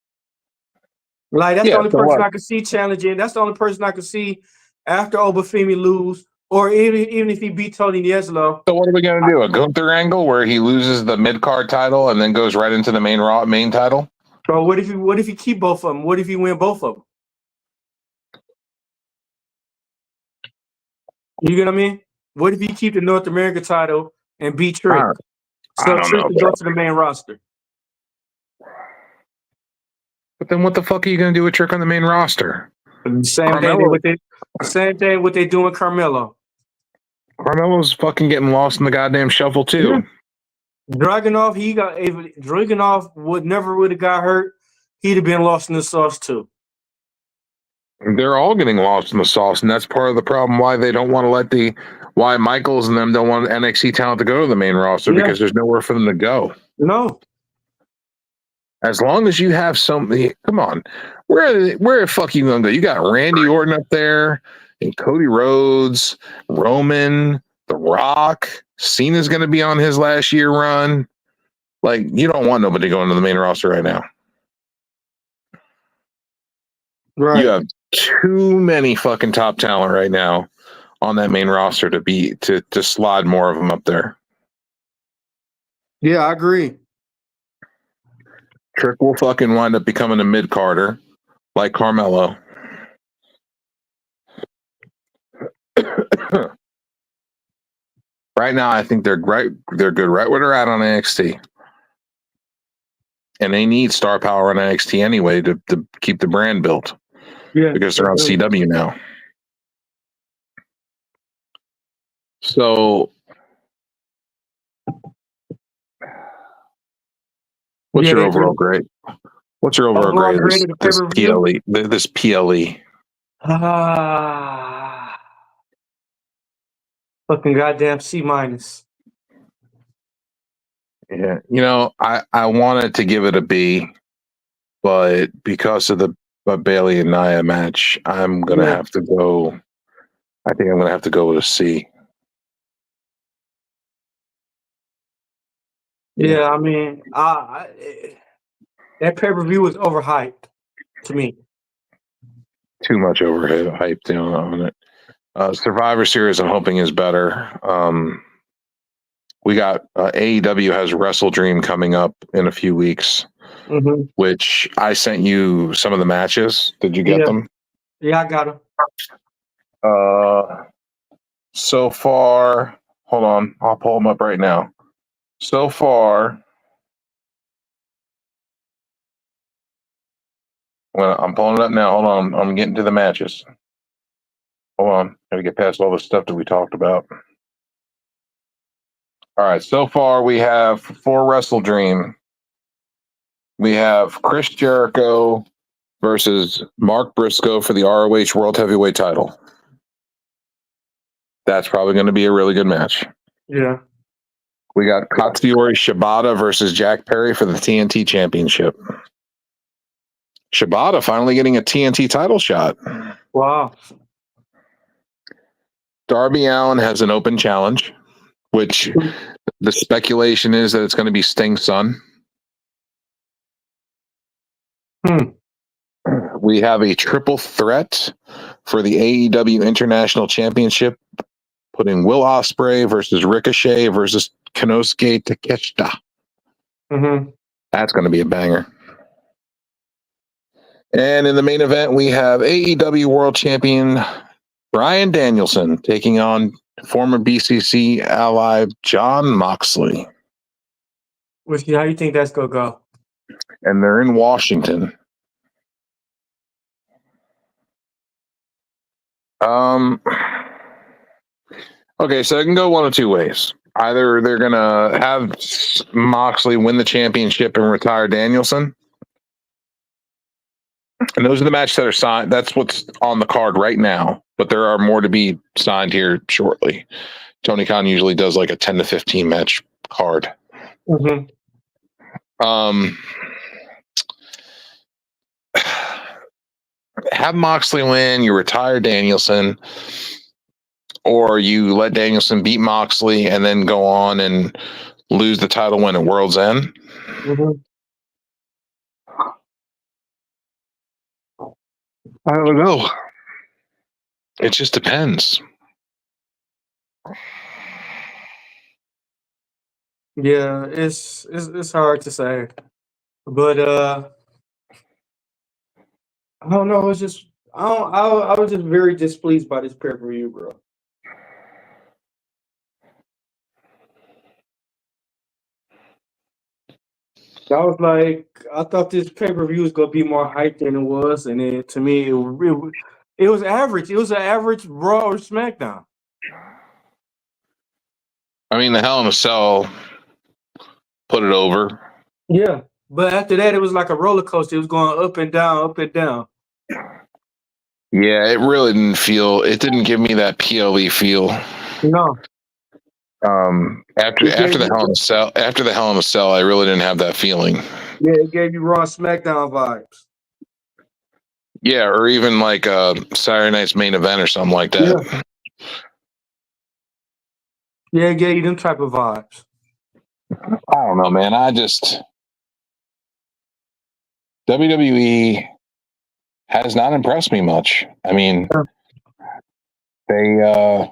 Like that's the only person I could see challenging. That's the only person I could see after Obafemi lose, or even if he beat Tony D'Angelo. So what are we gonna do? A Gunther angle where he loses the mid card title and then goes right into the main title? So what if he keep both of them? What if he win both of them? You get what I mean? What if he keep the North American title and beat Trick? So Trick can go to the main roster. But then what the fuck are you going to do with Trick on the main roster? Same thing what they do with Carmelo. Carmelo's fucking getting lost in the goddamn shuffle too. Yeah. Dragunov would have got hurt. He'd have been lost in the sauce too. They're all getting lost in the sauce, and that's part of the problem why they don't want to why Michaels and them don't want NXT talent to go to the main roster because there's nowhere for them to go. No. As long as you have something, come on, where the fuck you gonna go? You got Randy Orton up there, and Cody Rhodes, Roman, The Rock, Cena's gonna be on his last year run. Like you don't want nobody going to the main roster right now. Right. You have too many fucking top talent right now on that main roster to slide more of them up there. Yeah, I agree. Trick will fucking wind up becoming a mid-carder like Carmelo. Right now, I think they're good right where they're at on NXT. And they need star power on NXT anyway to keep the brand built. Yeah. Because they're on CW now. So what's your overall grade? What's your overall grade? This PLE. This PLE. Fucking goddamn C-. Yeah, I wanted to give it a B, but because of the Bailey and Nia match, I'm gonna Yeah, have to go. I think I'm gonna have to go with a C. yeah. I mean, that pay per view was overhyped to me. Too much overhyped on it. Survivor Series, I'm hoping is better. We got AEW has Wrestle Dream coming up in a few weeks, Hmm. which I sent you some of the matches. Did you get Yeah, them? yeah, I got him. So far, hold on, I'll pull them up right now. So far, well, I'm pulling it up now. Hold on, I'm getting to the matches. Hold on, gotta get past all the stuff that we talked about. All right, so far we have for Wrestle Dream, we have Chris Jericho versus Mark Briscoe for the ROH World Heavyweight title. That's probably going to be a really good match. Yeah. We got Katsuyori Shibata versus Jack Perry for the TNT Championship. Shibata finally getting a TNT title shot. Wow. Darby Allin has an open challenge, which the speculation is that it's going to be Sting's son. Hmm. We have a triple threat for the AEW International Championship, putting Will Ospreay versus Ricochet versus Konosuke Takeshita. Hmm. That's going to be a banger. And in the main event, we have AEW World Champion Bryan Danielson taking on former BCC ally John Moxley. How you think that's gonna go? And they're in Washington. Okay, so it can go one of two ways. Either they're going to have Moxley win the championship and retire Danielson. And those are the matches that are signed. That's what's on the card right now. But there are more to be signed here shortly. Tony Khan usually does like a 10 to 15 match card. Hmm. Have Moxley win, you retire Danielson, or you let Danielson beat Moxley and then go on and lose the title win at World's End. Hmm. I don't know. It just depends. Yeah, it's hard to say, but I don't know. It's just I was just very displeased by this pay per view, bro. I was like, I thought this pay per view was gonna be more hyped than it was, and then to me, it was average. It was an average Raw or SmackDown. I mean, the Hell in a Cell put it over. Yeah, but after that, it was like a roller coaster. It was going up and down, up and down. Yeah, it really didn't feel. It didn't give me that PLE feel. No, After it gave the you, Hell in a Cell, I really didn't have that feeling. yeah, it gave you Raw SmackDown vibes. Yeah, or even like Saturday Night's Main Event or something like that. Yeah, yeah, it gave you them type of vibes. I don't know, man. WWE has not impressed me much. I mean, they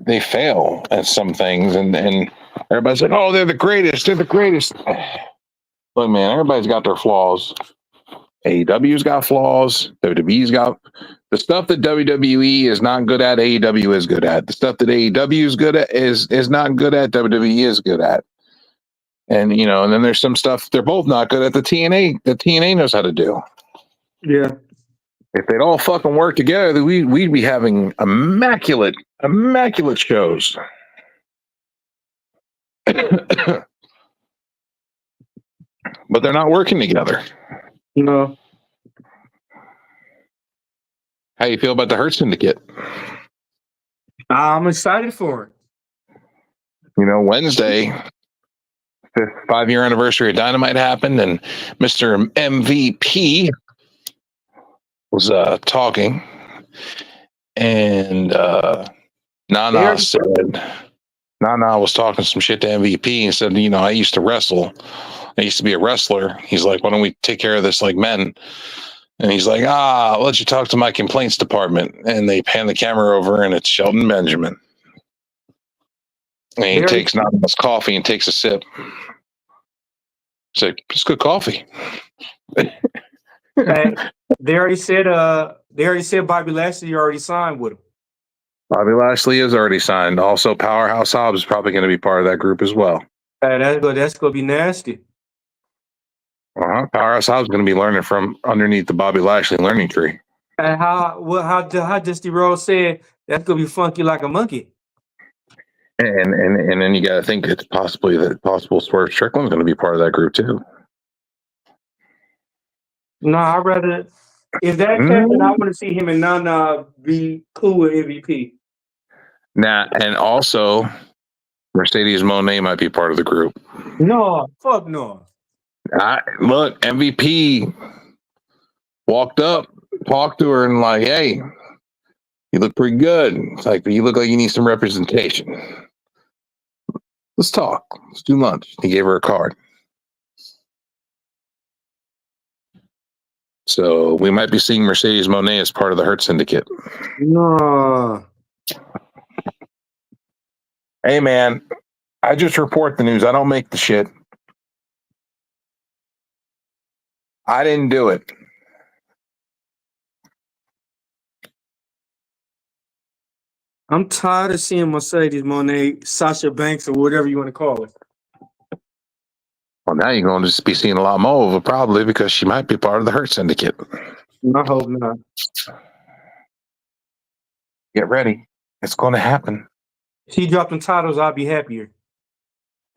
they fail at some things, and everybody's like, "Oh, they're the greatest. They're the greatest." Look, man, everybody's got their flaws. AEW's got flaws. WWE's got the stuff that WWE is not good at. AEW is good at. The stuff that AEW is good at is not good at. WWE is good at. And and then there's some stuff they're both not good at. The TNA knows how to do. Yeah, If they'd all fucking work together, we'd be having immaculate shows. But they're not working together. no, How you feel about the Hurt Syndicate? I'm excited for it. Wednesday the 5-year anniversary of Dynamite happened, and Mr. MVP was talking, and Nana was talking some shit to MVP and said, I used to wrestle. I used to be a wrestler. He's like, why don't we take care of this like men? And he's like, I'll let you talk to my complaints department. And they pan the camera over, and it's Shelton Benjamin. And he takes Nana's coffee and takes a sip. He's like, it's good coffee. They already said Bobby Lashley already signed with him. Bobby Lashley is already signed. Also, Powerhouse Hobbs is probably going to be part of that group as well. That's going to be nasty. Powerhouse Hobbs is going to be learning from underneath the Bobby Lashley learning tree. And how Dusty Rhodes said that's going to be funky like a monkey. And then you got to think it's possible Swerve Strickland's going to be part of that group too. No, I'd rather, if that happened, I want to see him and Nana be cool with MVP. Nah, and also Mercedes Moné might be part of the group. No, fuck no. Look, MVP walked up, talked to her, and like, hey, you look pretty good. It's like, you look like you need some representation. Let's talk. Let's do lunch. He gave her a card. So we might be seeing Mercedes Moné as part of the Hurt Syndicate. No. Hey, man, I just report the news. I don't make the shit. I didn't do it. I'm tired of seeing Mercedes Moné, Sasha Banks, or whatever you want to call it. Well, now you're going to just be seeing a lot more of her, probably, because she might be part of the Hurt Syndicate. I hope not. Get ready. It's going to happen. If she dropping titles, I'll be happier.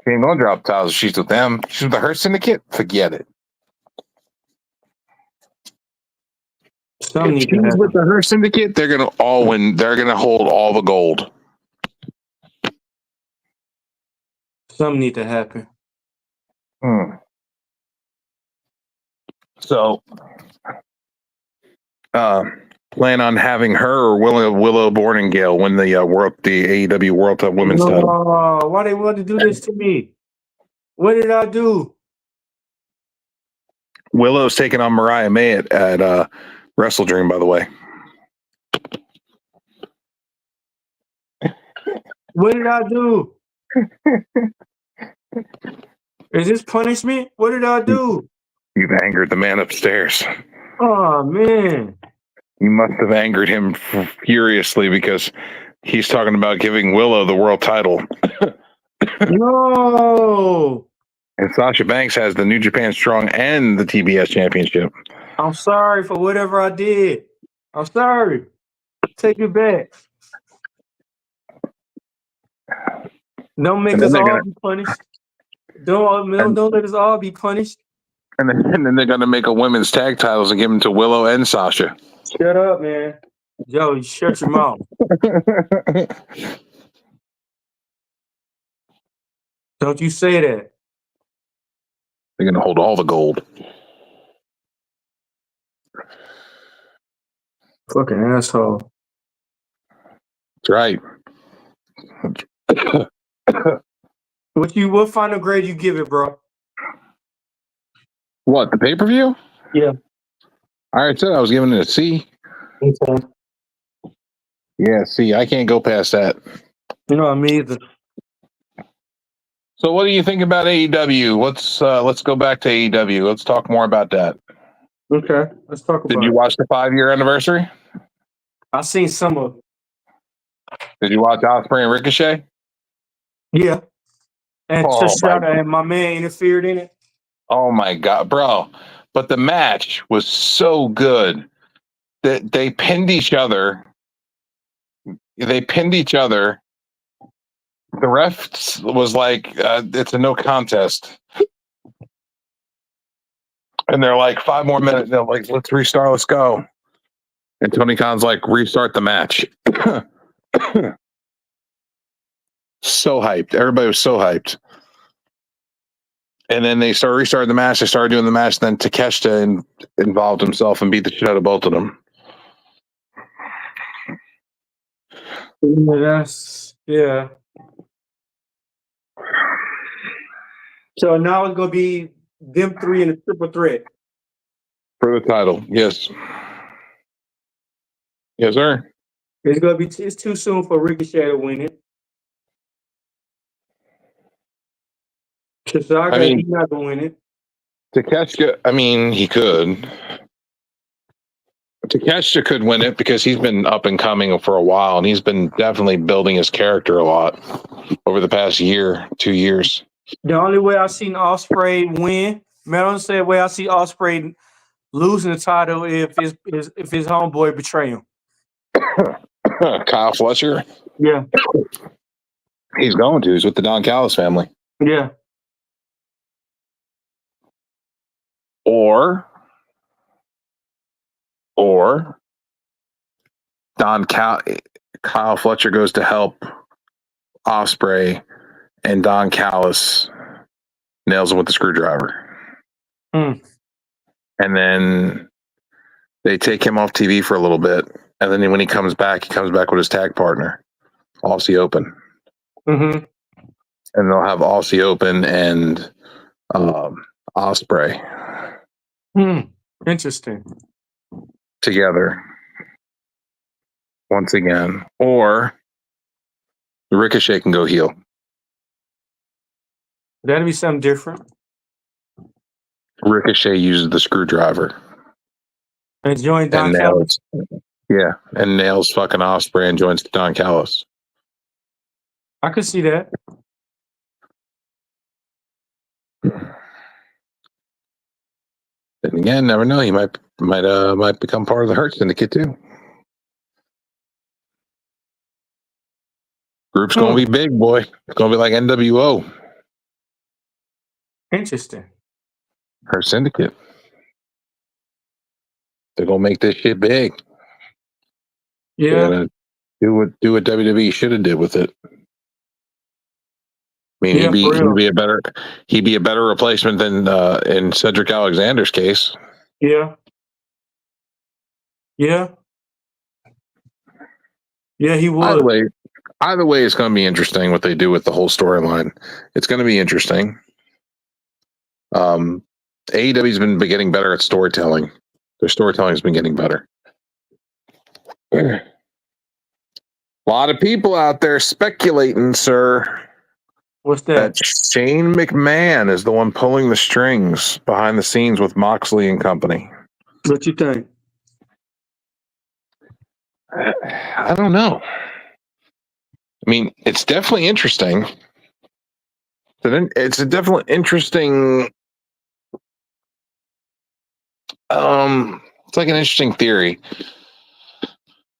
She ain't going to drop titles. She's with them. She's with the Hurt Syndicate. Forget it. If she's with the Hurt Syndicate, they're going to all win. They're going to hold all the gold. Something need to happen. So, plan on having her or Willow Borningale win the AEW World Women's title. Oh, why they want to do this to me? What did I do? Willow's taking on Mariah May at Wrestle Dream, by the way. What did I do? Is this punishment? What did I do? You've angered the man upstairs. Oh, man. You must have angered him furiously because he's talking about giving Willow the world title. No. And Sasha Banks has the New Japan Strong and the TBS Championship. I'm sorry for whatever I did. I'm sorry. Take it back. Don't make us all be punished. Don't let us all be punished. And then they're going to make a women's tag titles and give them to Willow and Sasha. Shut up, man. Joe, shut your mouth. Don't you say that. They're going to hold all the gold. Fucking asshole. That's right. What final grade you give it, bro? What, the pay-per-view? Yeah. I already said I was giving it a C. Okay. Yeah, C. I can't go past that. No, me either. So what do you think about AEW? Let's go back to AEW. Let's talk more about that. Okay, let's talk about it. Did you watch the 5-year anniversary? I seen some of it. Did you watch Ospreay and Ricochet? Yeah. And and my man interfered in it. Oh my God, bro. But the match was so good that they pinned each other. The ref was like, it's a no contest. And they're like, 5 more minutes. They're like, let's restart. Let's go. And Tony Khan's like, restart the match. So hyped. Everybody was so hyped. And then they restarted the match. They started doing the match. Then Takeshita involved himself and beat the shit out of both of them. Yeah. So now it's gonna be them three in a triple threat for the title. Yes. Yes, sir. It's too soon for Ricochet to win it. Chisaka, he's not gonna win it. Takeshita, he could. Takeshita could win it because he's been up and coming for a while, and he's been definitely building his character a lot over the past 2 years. The only way I've seen Ospreay win, Melon said, way I see Ospreay losing the title if his homeboy betray him. Kyle Fletcher? Yeah. He's going to. He's with the Don Callis family. Yeah. Or Kyle Fletcher goes to help Ospreay, and Don Callis nails him with the screwdriver. And then they take him off TV for a little bit, and then when he comes back with his tag partner, Aussie Open. And they'll have Aussie Open and Ospreay. Interesting. Together once again. Or Ricochet can go heel. That'd be something different. Ricochet uses the screwdriver. And join Don Callis. Yeah, and nails fucking Ospreay and joins Don Callis. I could see that. And again, never know. He might become part of the Hurt Syndicate too. Group's gonna be big, boy. It's gonna be like NWO. Interesting. Hurt Syndicate. They're gonna make this shit big. Yeah. Do what WWE should have did with it. He'd be a better replacement than in Cedric Alexander's case. Yeah. Yeah, he would. Either way, it's going to be interesting what they do with the whole storyline. It's going to be interesting. AEW's been getting better at storytelling. Their storytelling has been getting better. A lot of people out there speculating, sir. What's that? That Shane McMahon is the one pulling the strings behind the scenes with Moxley and company. What you think? I don't know. It's definitely interesting. It's a definitely interesting. It's like an interesting theory.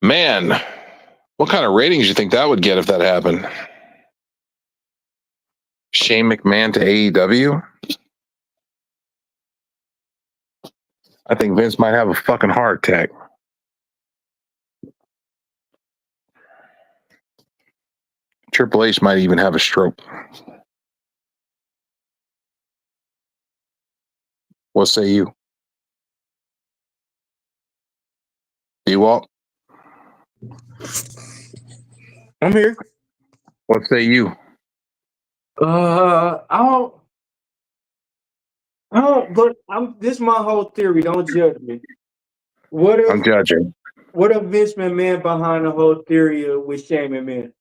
Man, what kind of ratings do you think that would get if that happened? Shane McMahon to AEW? I think Vince might have a fucking heart attack. Triple H might even have a stroke. What say you? D-Walk? I'm here. What say you? I don't, but this is my whole theory. Don't judge me. I'm judging. What if Vince McMahon behind the whole theory with Shane McMahon?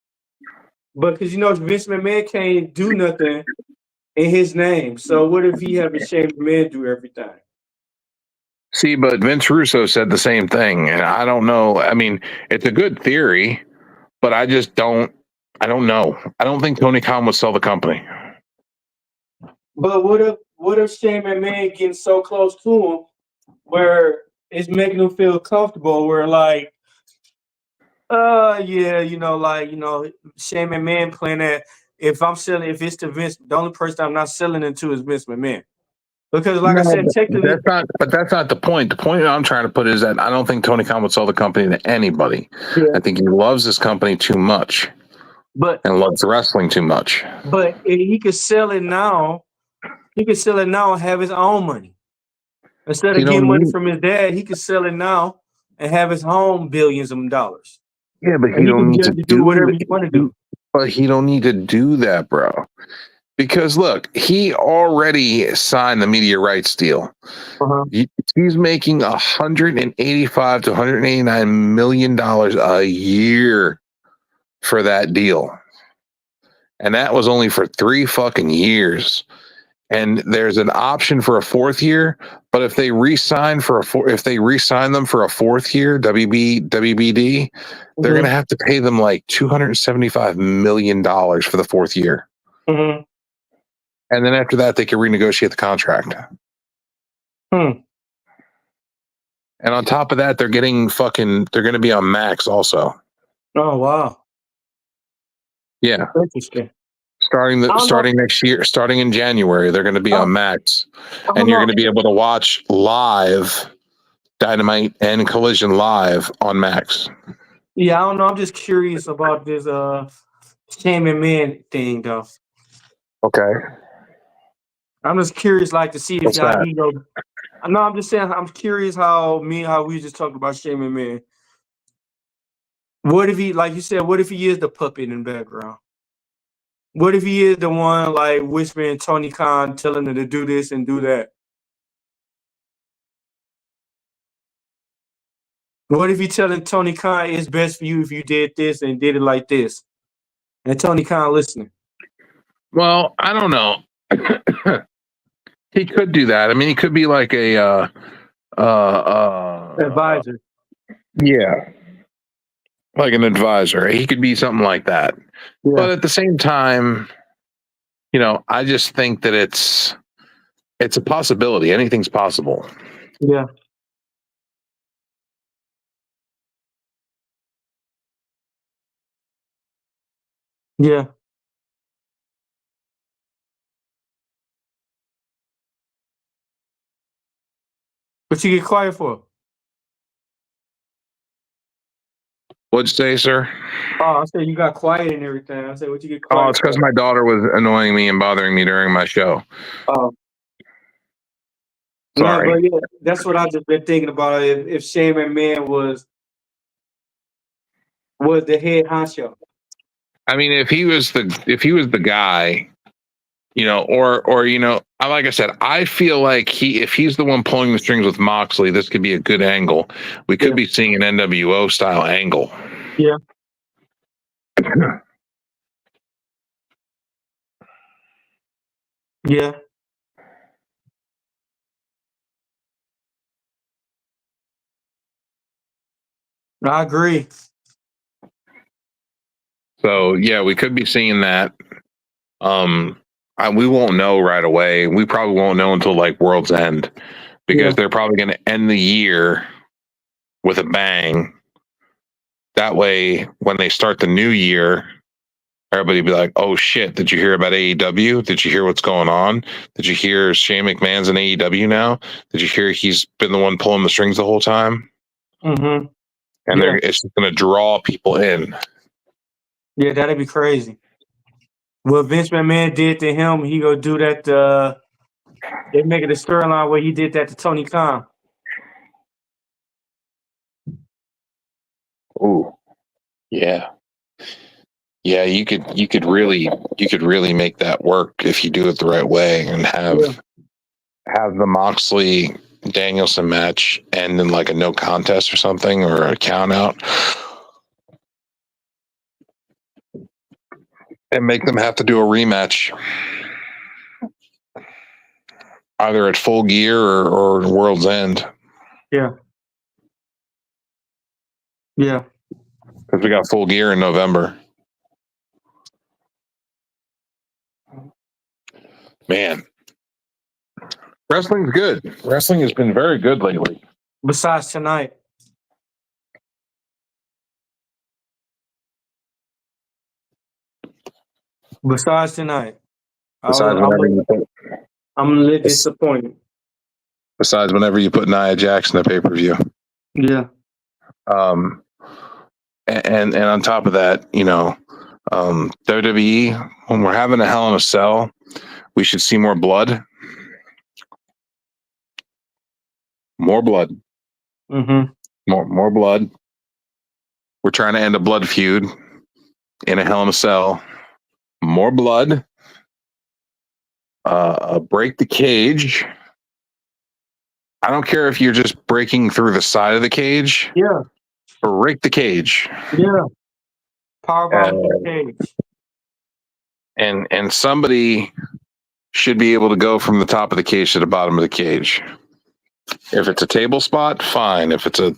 But because Vince McMahon can't do nothing in his name. So what if he having Shane McMahon do everything? See, but Vince Russo said the same thing, and I don't know. It's a good theory, but I just don't. I don't know. I don't think Tony Khan would sell the company. But what if Shane McMahon getting so close to him where it's making him feel comfortable? Where Shane McMahon playing that. If it's to Vince, the only person I'm not selling it to is Vince McMahon. Because, I said, technically, that's not the point. The point I'm trying to put is that I don't think Tony Khan would sell the company to anybody. Yeah. I think he loves this company too much, and loves wrestling too much. But if he could sell it now, He could sell it now and have his own money. Instead He of getting don't money need. from his dad, he could sell it now and have his own billions of dollars. Yeah, but And he he don't can need to just do do whatever he want to that. do. But he don't need to do that, bro. Because look, he already signed the media rights deal. Uh-huh. He's making $185 to $189 million a year for that deal. And that was only for 3 fucking years. And there's an option for a 4th year, but if they re-sign them for a 4th year, WBD, they're going to have to pay them like $275 million for the 4th year. Mm-hmm. And then after that, they can renegotiate the contract. Hmm. And on top of that, they're going to be on Max also. Oh, wow. Yeah. Interesting. Starting next year, starting in January, they're going to be on Max. And you're going to be able to watch live Dynamite and Collision live on Max. Yeah, I don't know. I'm just curious about this Shaman Man thing, though. Okay. I'm just curious, like, to see if What's that? he go. No, I'm just saying. I'm curious how we just talked about Shaman Man. What if he, like you said, what if he is the puppet in the background? What if he is the one like whispering Tony Khan, telling him to do this and do that? What if he telling Tony Khan it's best for you if you did this and did it like this? And Tony Khan listening. Well, I don't know. He could do that. I mean, he could be like a Advisor. Yeah. Like an advisor. He could be something like that. Yeah. But at the same time, I just think that it's a possibility. Anything's possible. Yeah. Yeah. What you get quiet for? What'd you say, sir? Oh, I said you got quiet and everything. I said, what you get quiet Oh, it's because my daughter was annoying me and bothering me during my show. Oh. Sorry. Yeah, but yeah, that's what I've just been thinking about. If Shaman Man was the head honcho. I mean, if he was the guy, like I said, I feel like if he's the one pulling the strings with Moxley, this could be a good angle. We could be seeing an NWO style angle. Yeah. Yeah. I agree. So yeah, we could be seeing that. We won't know right away. We probably won't know until like World's End, because they're probably going to end the year with a bang. That way, when they start the new year, everybody be like, "Oh shit! Did you hear about AEW? Did you hear what's going on? Did you hear Shane McMahon's in AEW now? Did you hear he's been the one pulling the strings the whole time?" Mm-hmm. And it's going to draw people in. Yeah, that'd be crazy. What Vince McMahon did to him, he go do that. They make it a storyline where he did that to Tony Khan. Ooh, yeah, yeah. You could really make that work if you do it the right way and have the Moxley Danielson match end in like a no contest or something, or a count out, and make them have to do a rematch either at Full Gear or World's End. Yeah. Yeah. Because we got Full Gear in November. Man, wrestling's good. Wrestling has been very good lately. Besides tonight. Besides tonight. Besides I'm a little disappointed. Besides whenever you put Nia Jax in the pay-per-view. Yeah. And on top of that, WWE, when we're having a Hell in a Cell, we should see more blood. More blood. Mm-hmm. More blood. We're trying to end a blood feud in a Hell in a Cell. More blood. Break the cage. I don't care if you're just breaking through the side of the cage. Yeah. Break the cage. Yeah. Powerbomb through Uh, the cage. and somebody should be able to go from the top of the cage to the bottom of the cage. If it's a table spot, fine. If it's a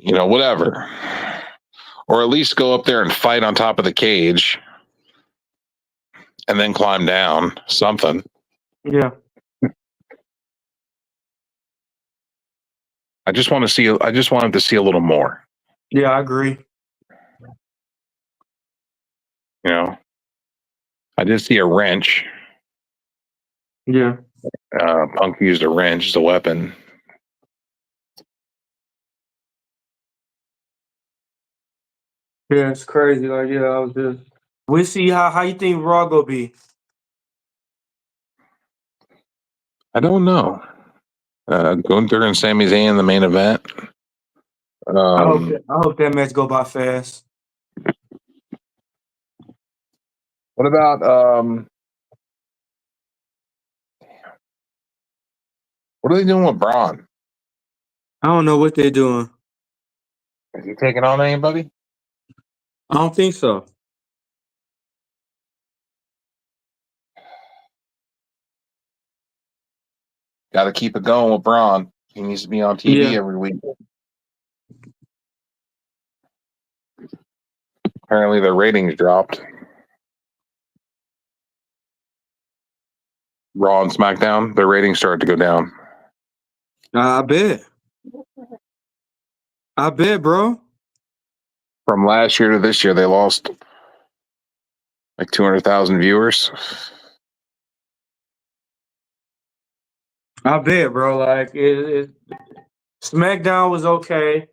whatever, or at least go up there and fight on top of the cage, and then climb down. Something. Yeah. I just want him to see a little more. Yeah, I agree. You know, I did see a wrench. Yeah. Punk used a wrench as a weapon. Yeah, it's crazy. Like, yeah, I was just. We see how you think Raw gonna be. I don't know. Gunther and Sami Zayn in the main event. I hope that match go by fast. What about what are they doing with Braun? I don't know what they're doing. Is he taking on anybody? I don't think so. Got to keep it going with Braun. He needs to be on TV Yeah. every week. Apparently, their ratings dropped. Raw and SmackDown, their ratings started to go down. I bet. I bet, bro. From last year to this year, they lost like 200,000 viewers. I bet, bro. Like SmackDown was okay.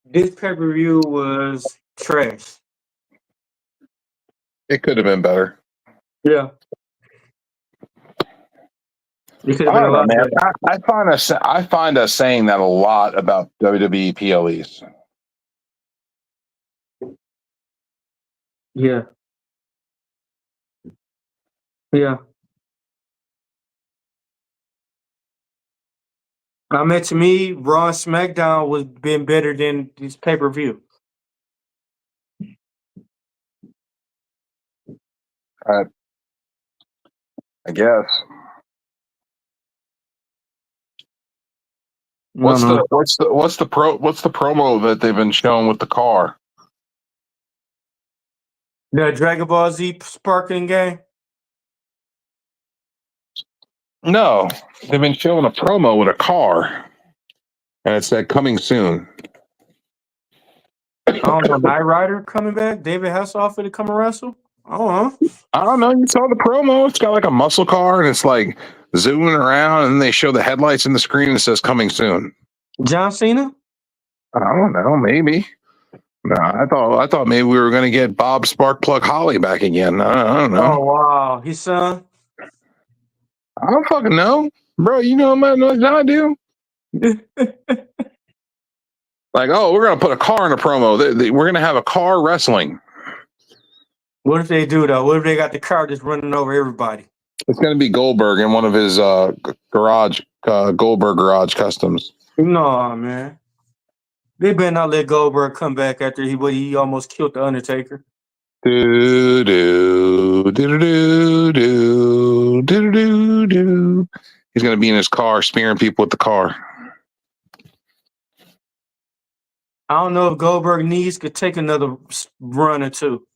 This pay-per-view was trash. It could have been better. Yeah. It could have I been a don't know, lot man. better. I find us saying that a lot about WWE PLEs. Yeah. Yeah. I mean, to me, Raw and SmackDown was been better than this pay-per-view. I guess. No, no. What's the promo that they've been showing with the car? The Dragon Ball Z sparking game? No, they've been showing a promo with a car, and it said coming soon. I don't know. Knight Rider coming back? David Hasselhoff to come and wrestle? I don't know. I don't know. You saw the promo. It's got like a muscle car, and it's like zooming around, and they show the headlights in the screen. And it says coming soon. John Cena? I don't know. Maybe. No, I thought maybe we were going to get Bob Sparkplug Holly back again. I don't know. Oh, wow. His son? I don't fucking know, bro. You know what I do? Like, oh, we're gonna put a car in a promo. We're gonna have a car wrestling. What if they do, though? What if they got the car just running over everybody? It's gonna be Goldberg in one of his Goldberg garage customs. No, man. They better not let Goldberg come back after he almost killed the Undertaker. Do do do do do do do do. He's gonna be in his car spearing people with the car. I don't know if Goldberg could take another run or two.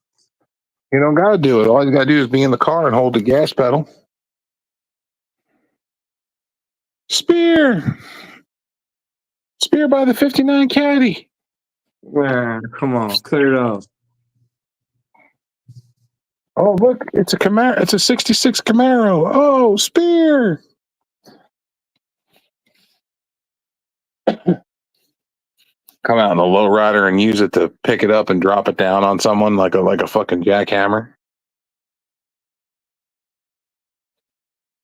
You don't gotta do it. All you gotta do is be in the car and hold the gas pedal. Spear by the 59 caddy. Man, come on, cut it off. Oh, look, it's a Camaro. It's a 66 Camaro. Oh, spear. Come out in a lowrider and use it to pick it up and drop it down on someone like a fucking jackhammer.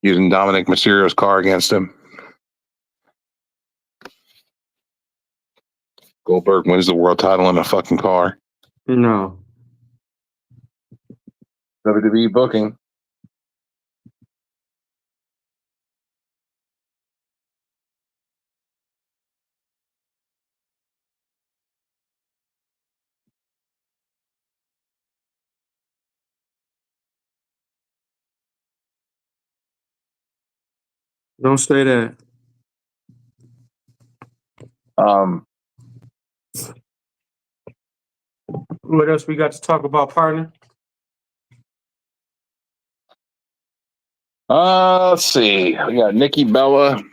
Using Dominic Mysterio's car against him. Goldberg wins the world title in a fucking car. No. WWE booking. Don't say that. What else we got to talk about, partner? Let's see. We got Nikki Bella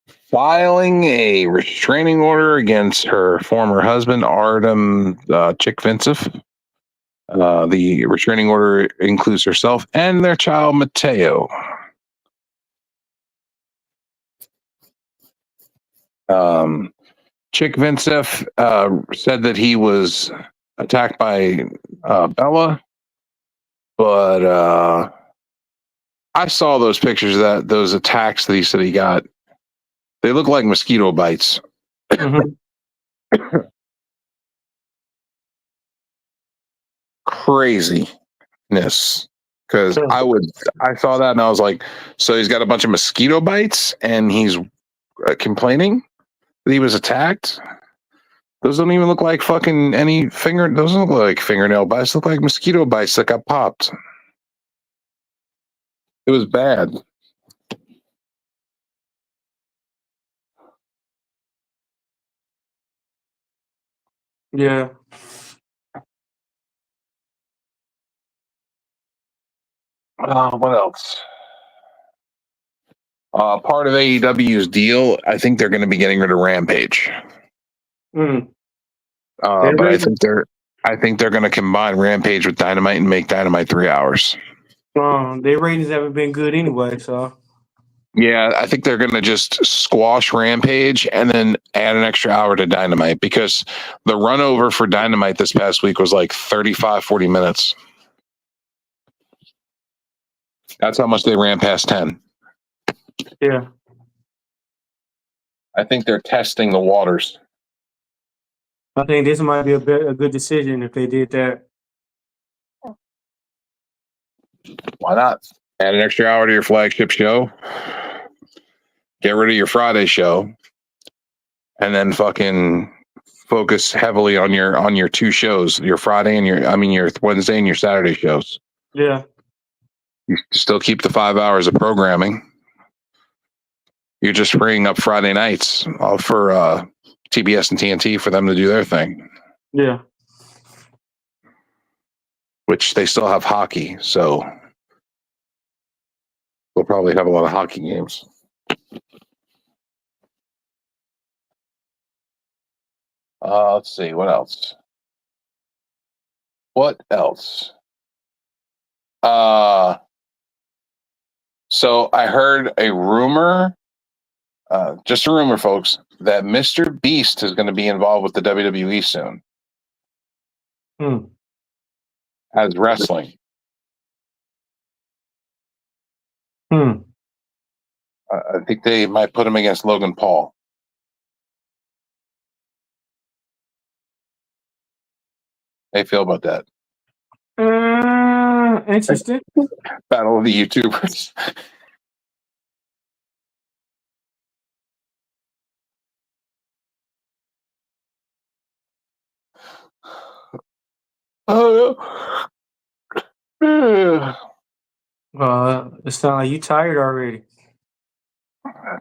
filing a restraining order against her former husband, Artem Chick Vincent. The restraining order includes herself and their child, Mateo. Chick Vincent said that he was attacked by Bella, but I saw those pictures, that those attacks that he said he got. They look like mosquito bites. Mm-hmm. Craziness. Because I saw that and I was like, so he's got a bunch of mosquito bites and he's complaining that he was attacked. Those don't even look like fucking any finger. Those don't look like fingernail bites. They look like mosquito bites that got popped. It was bad. Yeah. What else? Part of AEW's deal, I think they're going to be getting rid of Rampage. Mm. But I think they're going to combine Rampage with Dynamite and make Dynamite 3 hours. Their ratings haven't been good anyway, so. Yeah, I think they're going to just squash Rampage and then add an extra hour to Dynamite, because the run over for Dynamite this past week was like 35, 40 minutes. That's how much they ran past 10. Yeah. I think they're testing the waters. I think this might be a good decision if they did that. Why not? Add an extra hour to your flagship show. Get rid of your Friday show. And then fucking focus heavily on your two shows, your Friday and your Wednesday and your Saturday shows. Yeah. You still keep the 5 hours of programming. You're just freeing up Friday nights for TBS and TNT for them to do their thing. Yeah. Which they still have hockey, so we'll probably have a lot of hockey games. Let's see, what else? So I heard a rumor, just a rumor, folks, that Mr. Beast is going to be involved with the WWE soon. As wrestling. I think they might put him against Logan Paul. How you feel about that? Interesting. Battle of the YouTubers. Oh, yeah. It sounds like you tired already.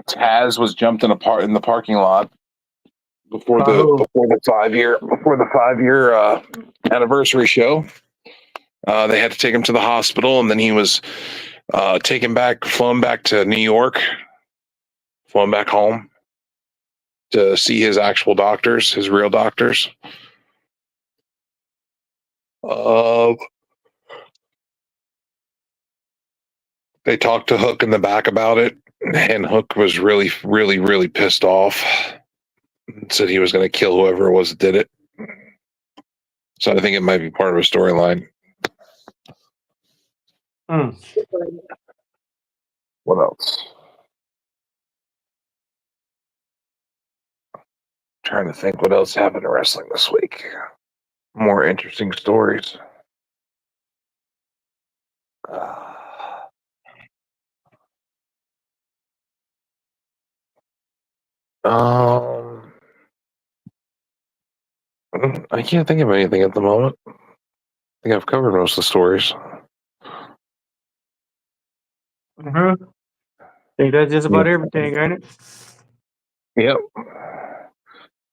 Taz was jumped in the parking lot before the 5-year anniversary show. They had to take him to the hospital, and then he was flown back to New York, flown back home to see his actual doctors, his real doctors. They talked to Hook in the back about it, and Hook was really, really, really pissed off. Said he was going to kill whoever it was that did it. So I think it might be part of a storyline. What else? Trying to think what else happened in wrestling this week. More interesting stories. I can't think of anything at the moment. I think I've covered most of the stories. I think that's just about everything, ain't it? Yep.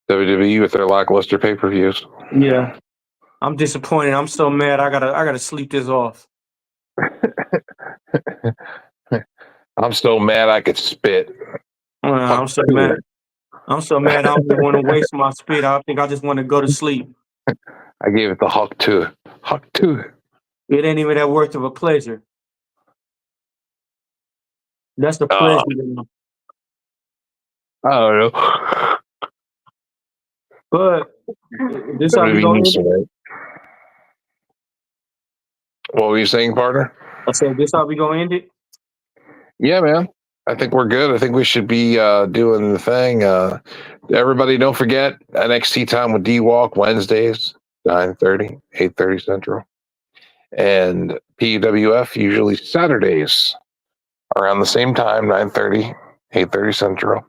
WWE with their lackluster pay-per-views. Yeah. I'm disappointed. I'm so mad. I gotta sleep this off. I'm so mad I could spit. I'm so mad. I'm so mad. I don't even want to waste my spit. I think I just want to go to sleep. I gave it the huck to it. Huck to it. It ain't even that worth of a pleasure. That's the pleasure. I don't know. But this how we going to end it? What were you saying, partner? I said this how we gonna end it? Yeah, man. I think we're good. I think we should be doing the thing. Everybody, don't forget NXT time with D-Walk Wednesdays, 9:30, 8:30 Central. And PWF usually Saturdays around the same time, 9:30, 8:30 Central.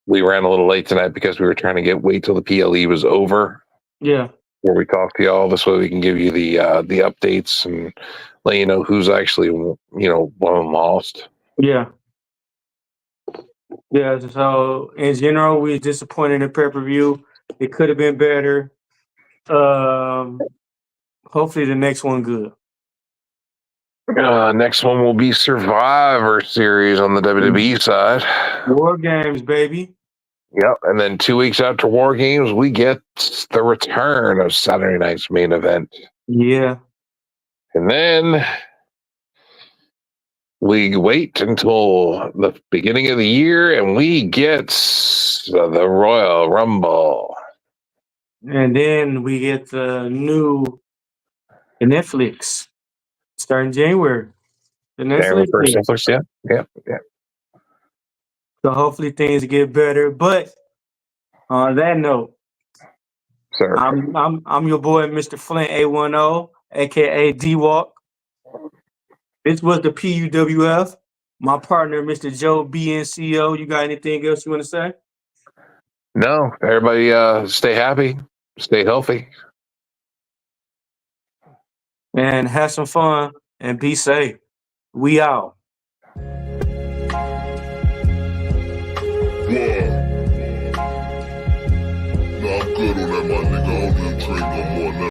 We ran a little late tonight because we were trying to wait till the PLE was over. Yeah. Where we talk to y'all. This way we can give you the updates and let you know who's actually, won and lost. Yeah. Yeah. So in general, we was disappointed in the pay-per-view. It could have been better. Hopefully the next one good. Next one will be Survivor Series on the WWE side. War Games, baby. Yep. And then 2 weeks after War Games, we get the return of Saturday night's main event. Yeah. And then we wait until the beginning of the year and we get the Royal Rumble. And then we get the Netflix starting January. The Netflix. Yeah. So hopefully things get better. But on that note, sir, I'm your boy, Mr. Flint A10, aka D-Walk. This was the PUWF. My partner, Mr. Joe BNCO. You got anything else you want to say? No. Everybody stay happy, stay healthy. And have some fun and be safe. We out. Yeah. No, I'm good on that, my nigga. I don't even drink no more.